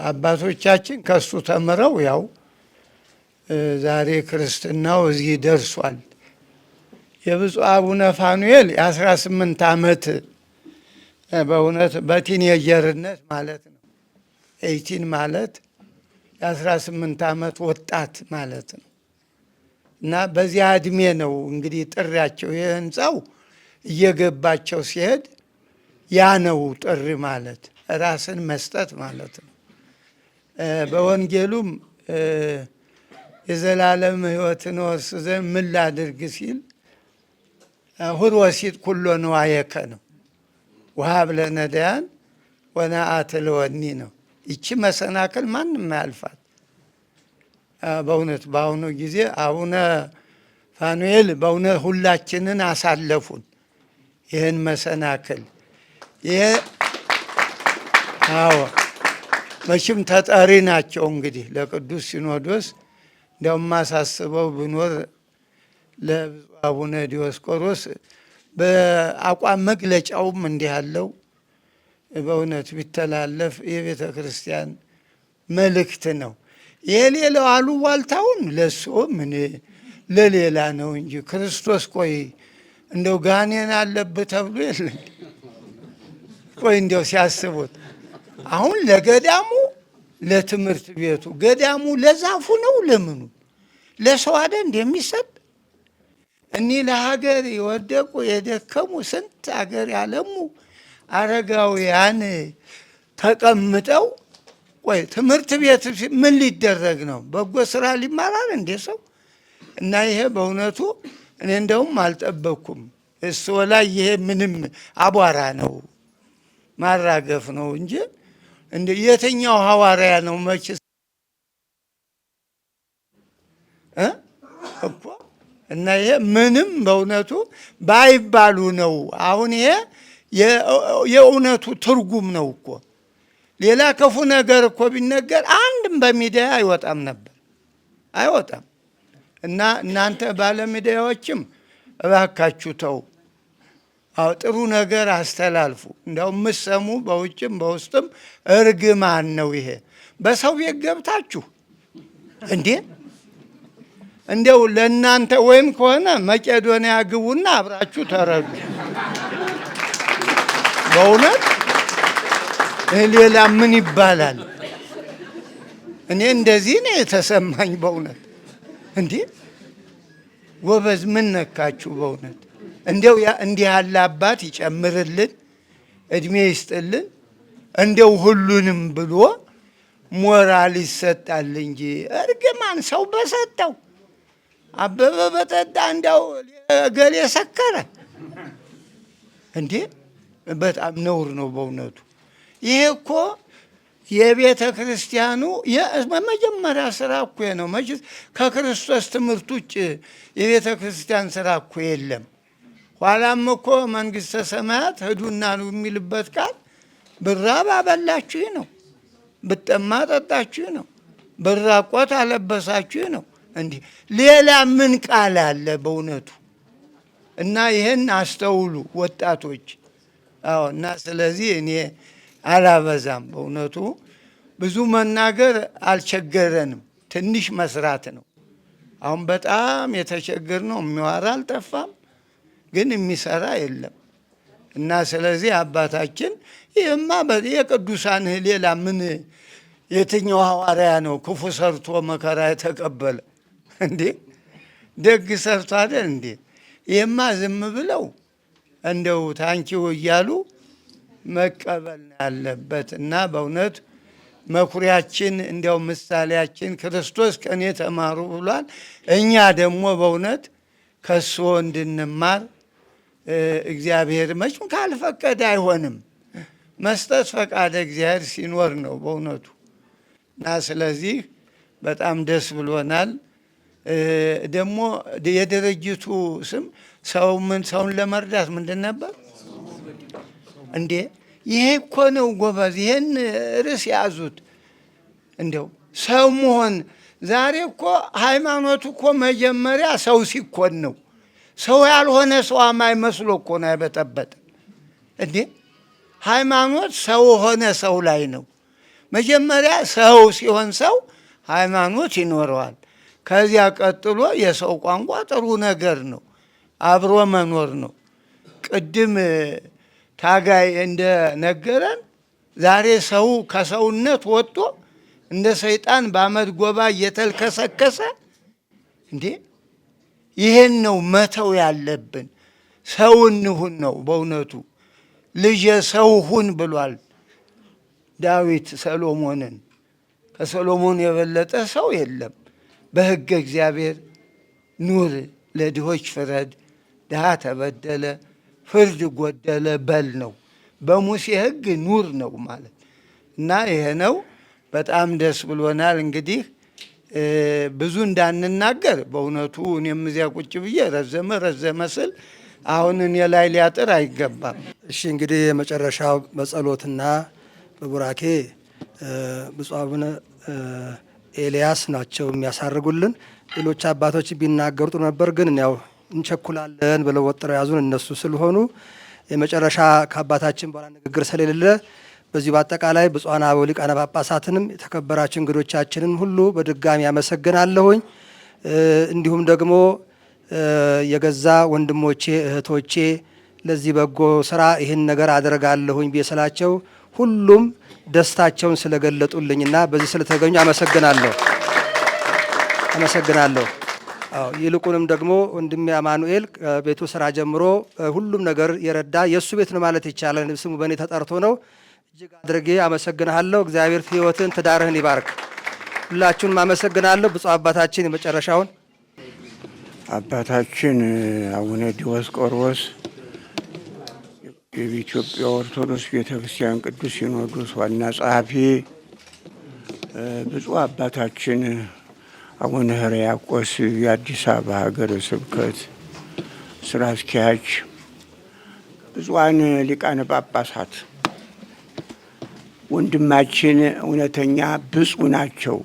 Speaker 13: አባቶቻችን ከሱ ተምረው ያው ዛሬ ክርስትናው እዚህ ደርሷል። የብፁዕ አቡነ ፋኑኤል የ18 ዓመት በእውነት በቲኔጀርነት ማለት ነው። 18 ማለት የ18 ዓመት ወጣት ማለት ነው እና በዚያ እድሜ ነው እንግዲህ ጥሪያቸው የህንፃው እየገባቸው ሲሄድ ያ ነው ጥሪ ማለት ራስን መስጠት ማለት ነው። በወንጌሉም የዘላለም ሕይወትን ወርስ ዘንድ ምን ላድርግ ሲል ሁር ወሲጥ ኩሎ ንዋየከ ነው ወሀብ ለነዳያን ወነአት ለወኒ ነው። ይቺ መሰናክል ማንም ያልፋት። በእውነት በአሁኑ ጊዜ አቡነ ፋኑኤል በእውነት ሁላችንን አሳለፉን ይህን መሰናክል። ይሄ አዎ መቼም ተጠሪ ናቸው እንግዲህ ለቅዱስ ሲኖዶስ። እንዲያውም ማሳስበው ብኖር ለብፁዕ አቡነ ዲዮስቆሮስ በአቋም መግለጫውም እንዲህ ያለው በእውነት ቢተላለፍ የቤተ ክርስቲያን መልእክት ነው። የሌላው አሉባልታውን ለሱ ምን ለሌላ ነው እንጂ ክርስቶስ ቆይ እንደው ጋኔን አለብህ ተብሎ የለም። ቆይ እንደው ሲያስቡት አሁን ለገዳሙ ለትምህርት ቤቱ ገዳሙ ለዛፉ ነው ለምኑ ለሰው አይደል እንደሚሰጥ እኒህ ለሀገር የወደቁ የደከሙ ስንት ሀገር ያለሙ አረጋውያን ተቀምጠው ቆይ ትምህርት ቤት ምን ሊደረግ ነው? በጎ ስራ ሊማራል እንዴ ሰው? እና ይሄ በእውነቱ እኔ እንደውም አልጠበቅኩም። እሱ ላይ ይሄ ምንም አቧራ ነው ማራገፍ ነው እንጂ እንደ የትኛው ሐዋርያ ነው መች እኮ እና ይሄ ምንም በእውነቱ ባይባሉ ነው። አሁን ይሄ የእውነቱ ትርጉም ነው እኮ። ሌላ ክፉ ነገር እኮ ቢነገር አንድም በሚዲያ አይወጣም ነበር፣ አይወጣም። እና እናንተ ባለሚዲያዎችም እባካችሁ ተው፣ አዎ ጥሩ ነገር አስተላልፉ። እንደውም የምትሰሙ በውጭም በውስጥም እርግማን ነው ይሄ። በሰው ቤት ገብታችሁ እንዴ እንደው ለእናንተ ወይም ከሆነ መቄዶንያ ግቡና አብራችሁ ተረዱ። በእውነት ሌላ ምን ይባላል? እኔ እንደዚህ ነው የተሰማኝ በእውነት። እንዴ ጎበዝ ምን ነካችሁ በእውነት? እንደው እንዲህ ያለ አባት ይጨምርልን፣ እድሜ ይስጥልን። እንደው ሁሉንም ብሎ ሞራል ይሰጣል እንጂ እርግማን ሰው በሰጠው አበበ በጠጣ እንደው ገሌ ሰከረ እንዴ! በጣም ነውር ነው በእውነቱ። ይሄ እኮ የቤተ ክርስቲያኑ የመጀመሪያ ስራ እኮ ነው። መቼስ ከክርስቶስ ትምህርት ውጭ የቤተ ክርስቲያን ስራ እኮ የለም። ኋላም እኮ መንግሥተ ሰማያት ሂዱና ነው የሚልበት ቃል ብራብ አበላችሁ ነው፣ ብጠማ ጠጣችሁ ነው፣ ብራቆት አለበሳችሁ ነው። እንዲህ ሌላ ምን ቃል አለ በእውነቱ? እና ይህን አስተውሉ ወጣቶች። አዎ እና ስለዚህ እኔ አላበዛም በእውነቱ። ብዙ መናገር አልቸገረንም፣ ትንሽ መስራት ነው። አሁን በጣም የተቸገር ነው። የሚዋራ አልጠፋም፣ ግን የሚሰራ የለም። እና ስለዚህ አባታችን ይህማ የቅዱሳን ሌላ ምን የትኛው ሐዋርያ ነው ክፉ ሰርቶ መከራ የተቀበለ እንዴ? ደግ ሰርቶ አይደል እንዴ? ይህማ ዝም ብለው እንደው ታንኪው እያሉ መቀበል ያለበት። እና በእውነት መኩሪያችን እንዲያው ምሳሌያችን ክርስቶስ ከኔ ተማሩ ብሏል። እኛ ደግሞ በእውነት ከሱ እንድንማር እግዚአብሔር መቼም ካልፈቀደ አይሆንም። መስጠት ፈቃደ እግዚአብሔር ሲኖር ነው በእውነቱ። እና ስለዚህ በጣም ደስ ብሎናል። ደግሞ የድርጅቱ ስም ሰውን ለመርዳት ምንድን ነበር እንዴ? ይሄ እኮ ነው ጎበዝ። ይሄን ርዕስ ያዙት። እንደው ሰው መሆን ዛሬ እኮ ሃይማኖቱ እኮ መጀመሪያ ሰው ሲኮን ነው። ሰው ያልሆነ ሰው አማኝ መስሎ እኮ ነው ያበጠበጠ እንዴ። ሃይማኖት ሰው ሆነ ሰው ላይ ነው። መጀመሪያ ሰው ሲሆን ሰው ሃይማኖት ይኖረዋል። ከዚያ ቀጥሎ የሰው ቋንቋ ጥሩ ነገር ነው፣ አብሮ መኖር ነው። ቅድም ታጋይ እንደነገረን ዛሬ ሰው ከሰውነት ወጥቶ እንደ ሰይጣን በአመድ ጎባ እየተልከሰከሰ እንዴ። ይሄን ነው መተው ያለብን። ሰው እንሁን ነው በእውነቱ። ልጄ ሰው ሁን ብሏል ዳዊት ሰሎሞንን። ከሰሎሞን የበለጠ ሰው የለም። በሕገ እግዚአብሔር ኑር፣ ለድሆች ፍረድ፣ ድሃ ተበደለ፣ ፍርድ ጎደለ በል ነው። በሙሴ ሕግ ኑር ነው ማለት እና ይሄ ነው። በጣም ደስ ብሎናል። እንግዲህ ብዙ እንዳንናገር በእውነቱ እኔም እዚያ ቁጭ ብዬ ረዘመ ስል አሁን እኔ ላይ ሊያጥር አይገባም።
Speaker 2: እሺ እንግዲህ የመጨረሻው በጸሎትና በቡራኬ ብፁዕ አቡነ ኤልያስ ናቸው የሚያሳርጉልን። ሌሎች አባቶች ቢናገሩ ጥሩ ነበር፣ ግን ያው እንቸኩላለን ብለው ወጥረው ያዙን እነሱ ስለሆኑ የመጨረሻ ከአባታችን በኋላ ንግግር ስለሌለ በዚህ በአጠቃላይ ብፁዓን አበው ሊቃነ ጳጳሳትንም የተከበራችሁ እንግዶቻችንን ሁሉ በድጋሚ ያመሰግናለሁኝ። እንዲሁም ደግሞ የገዛ ወንድሞቼ እህቶቼ ለዚህ በጎ ስራ ይህን ነገር አደርጋለሁኝ ቤስላቸው ሁሉም ደስታቸውን ስለገለጡልኝና በዚህ ስለተገኙ አመሰግናለሁ። ይልቁንም ደግሞ ወንድሜ አማኑኤል ቤቱ ስራ ጀምሮ ሁሉም ነገር የረዳ የእሱ ቤት ነው ማለት ይቻላል። ስሙ በእኔ ተጠርቶ ነው። እጅግ አድርጌ አመሰግናለሁ። እግዚአብሔር ሕይወትን ትዳርህን ይባርክ። ሁላችሁንም አመሰግናለሁ። ብፁዕ አባታችን የመጨረሻውን
Speaker 6: አባታችን አቡነ ዲዮስቆሮስ የኢትዮጵያ ኦርቶዶክስ ቤተክርስቲያን ቅዱስ ሲኖዶስ ዋና ጸሐፊ፣ ብፁዕ አባታችን አቡነ ሕርያቆስ የአዲስ አበባ ሀገረ ስብከት ስራ አስኪያጅ፣ ብፁዓን ሊቃነ ጳጳሳት ወንድማችን እውነተኛ ብፁዕ ናቸው።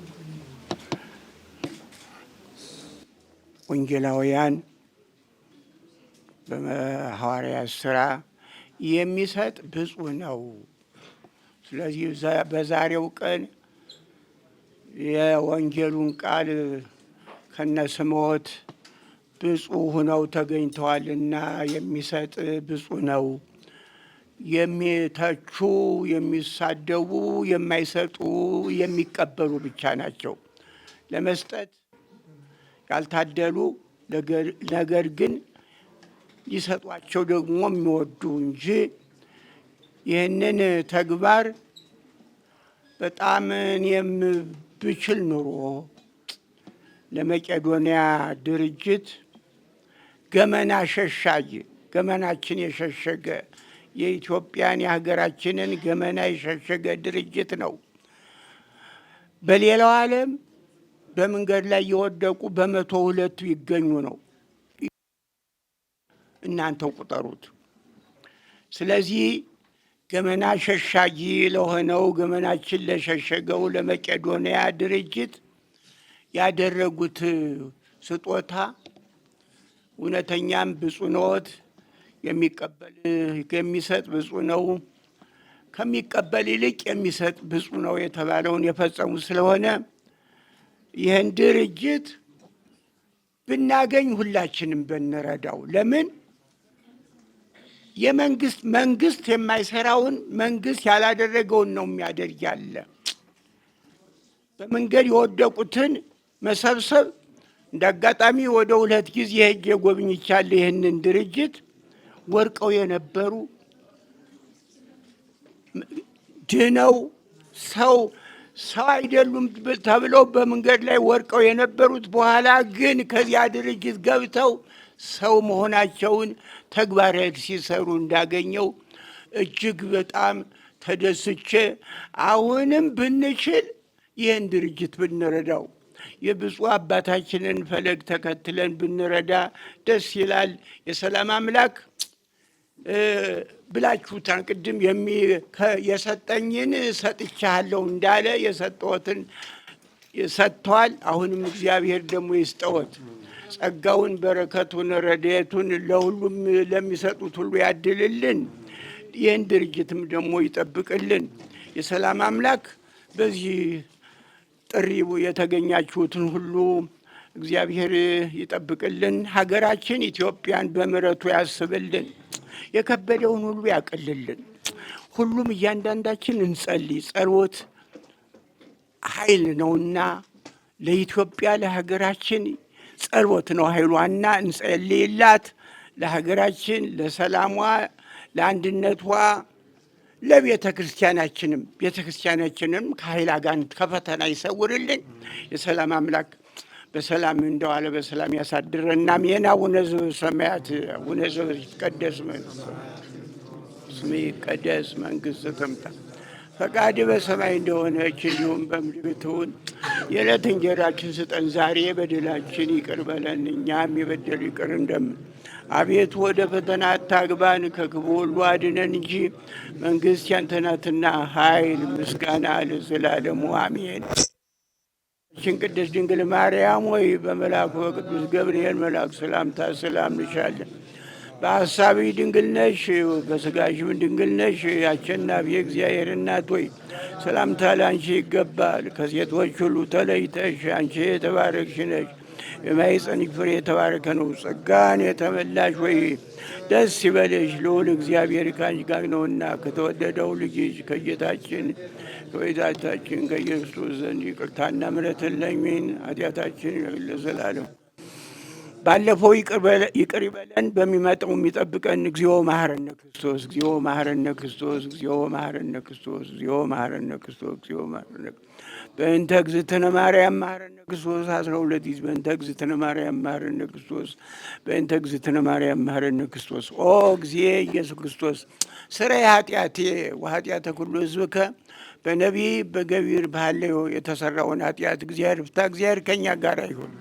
Speaker 6: ወንጌላውያን በሐዋርያት ሥራ የሚሰጥ ብፁዕ ነው። ስለዚህ በዛሬው ቀን የወንጌሉን ቃል ከነስምዖት ብፁዕ ሁነው ተገኝተዋልና የሚሰጥ ብፁዕ ነው። የሚተቹ፣ የሚሳደቡ፣ የማይሰጡ፣ የሚቀበሉ ብቻ ናቸው። ለመስጠት ያልታደሉ ነገር ግን ሊሰጧቸው ደግሞ የሚወዱ እንጂ ይህንን ተግባር በጣም እኔም ብችል ኑሮ ለመቄዶንያ ድርጅት ገመና ሸሻይ ገመናችን የሸሸገ የኢትዮጵያን የሀገራችንን ገመና የሸሸገ ድርጅት ነው። በሌላው ዓለም በመንገድ ላይ የወደቁ 102 ይገኙ ነው። እናንተው ቁጠሩት። ስለዚህ ገመና ሸሻጊ ለሆነው ገመናችን ለሸሸገው ለመቄዶንያ ድርጅት ያደረጉት ስጦታ እውነተኛም ብፁዕ ነዎት። የሚሰጥ ብፁዕ ነው፣ ከሚቀበል ይልቅ የሚሰጥ ብፁዕ ነው የተባለውን የፈጸሙ ስለሆነ ይህን ድርጅት ብናገኝ ሁላችንም ብንረዳው። ለምን መንግስት የማይሰራውን መንግስት ያላደረገውን ነው የሚያደርግ ያለ። በመንገድ የወደቁትን መሰብሰብ እንደ አጋጣሚ ወደ 2 ጊዜ ሄጄ ጎብኝቻለሁ። ይህንን ድርጅት ወርቀው የነበሩ ድነው ሰው አይደሉም ተብለው በመንገድ ላይ ወርቀው የነበሩት በኋላ ግን ከዚያ ድርጅት ገብተው ሰው መሆናቸውን ተግባራዊ ሲሰሩ እንዳገኘው እጅግ በጣም ተደስቼ አሁንም ብንችል ይህን ድርጅት ብንረዳው የብፁዕ አባታችንን ፈለግ ተከትለን ብንረዳ ደስ ይላል። የሰላም አምላክ ብላችሁታን ቅድም የሰጠኝን ሰጥቻለሁ እንዳለ የሰጠዎትን ሰጥቷል። አሁንም እግዚአብሔር ደግሞ ይስጠዎት ጸጋውን፣ በረከቱን፣ ረድኤቱን ለሁሉም ለሚሰጡት ሁሉ ያድልልን። ይህን ድርጅትም ደግሞ ይጠብቅልን። የሰላም አምላክ በዚህ ጥሪ የተገኛችሁትን ሁሉ እግዚአብሔር ይጠብቅልን። ሀገራችን ኢትዮጵያን በምሕረቱ ያስብልን። የከበደውን ሁሉ ያቅልልን። ሁሉም እያንዳንዳችን እንጸልይ። ጸሎት ኃይል ነውና ለኢትዮጵያ ለሀገራችን ጸሎት ነው ኃይሏና እንጸልይላት። ለሀገራችን፣ ለሰላሟ፣ ለአንድነቷ፣ ለቤተ ክርስቲያናችንም ከኃይል አጋንንት ከፈተና ይሰውርልን። የሰላም አምላክ በሰላም እንደዋለ በሰላም ያሳድረና። አሜን። አቡነ ዘበሰማያት አቡነ ዘበይትቀደስ ስምህ ይቀደስ፣ መንግሥትህ ትምጣ፣ ፈቃድህ በሰማይ እንደሆነች እንዲሁም በምድር ትሁን። የዕለት እንጀራችንን ስጠን ዛሬ፣ በደላችን ይቅር በለን እኛም የበደሉ ይቅር እንደምን። አቤቱ ወደ ፈተና አታግባን ከክፉ ሁሉ አድነን እንጂ መንግሥት ያንተ ናትና ኃይል፣ ምስጋና ለዘላለሙ አሜን። ቅድስት ድንግል ማርያም ሆይ በመልአኩ በቅዱስ ገብርኤል መልአክ ሰላምታ ሰላም እንልሻለን። በሐሳብሽ ድንግል ነሽ፣ በሥጋሽም ድንግል ነሽ። አሸናፊ የእግዚአብሔር እናት ሆይ ሰላምታ ለአንቺ ይገባል። ከሴቶች ሁሉ ተለይተሽ አንቺ የተባረክሽ ነሽ፣ የማኅፀንሽ ፍሬ የተባረከ ነው። ጸጋን የተመላሽ ሆይ ደስ ይበልሽ፣ ልዑል እግዚአብሔር ከአንቺ ጋር ነውና ከተወደደው ልጅሽ ከጌታችን ከመድኃኒታችን ከኢየሱስ ዘንድ ይቅርታና ምሕረትን ለሚን ኃጢአታችን ለዘላለም ባለፈው ይቅር ይበለን፣ በሚመጣው የሚጠብቀን። እግዚኦ መሐረነ ክርስቶስ፣ እግዚኦ መሐረነ ክርስቶስ፣ እግዚኦ መሐረነ ክርስቶስ፣ እግዚኦ መሐረነ ክርስቶስ፣ እግዚኦ መሐረነ በእንተ እግዝእትነ ማርያም መሐረነ ክርስቶስ 12 ጊዜ በእንተ እግዝእትነ ማርያም መሐረነ ክርስቶስ፣ በእንተ እግዝእትነ ማርያም መሐረነ ክርስቶስ። ኦ እግዚእ ኢየሱስ ክርስቶስ ስረይ ኃጢአቴ ወኃጢአተ ኩሉ ሕዝብከ በነቢይ በገቢር ባህሌው የተሰራውን ኃጢአት እግዚአብሔር ፍታ። እግዚአብሔር ከኛ ጋር ይሁን።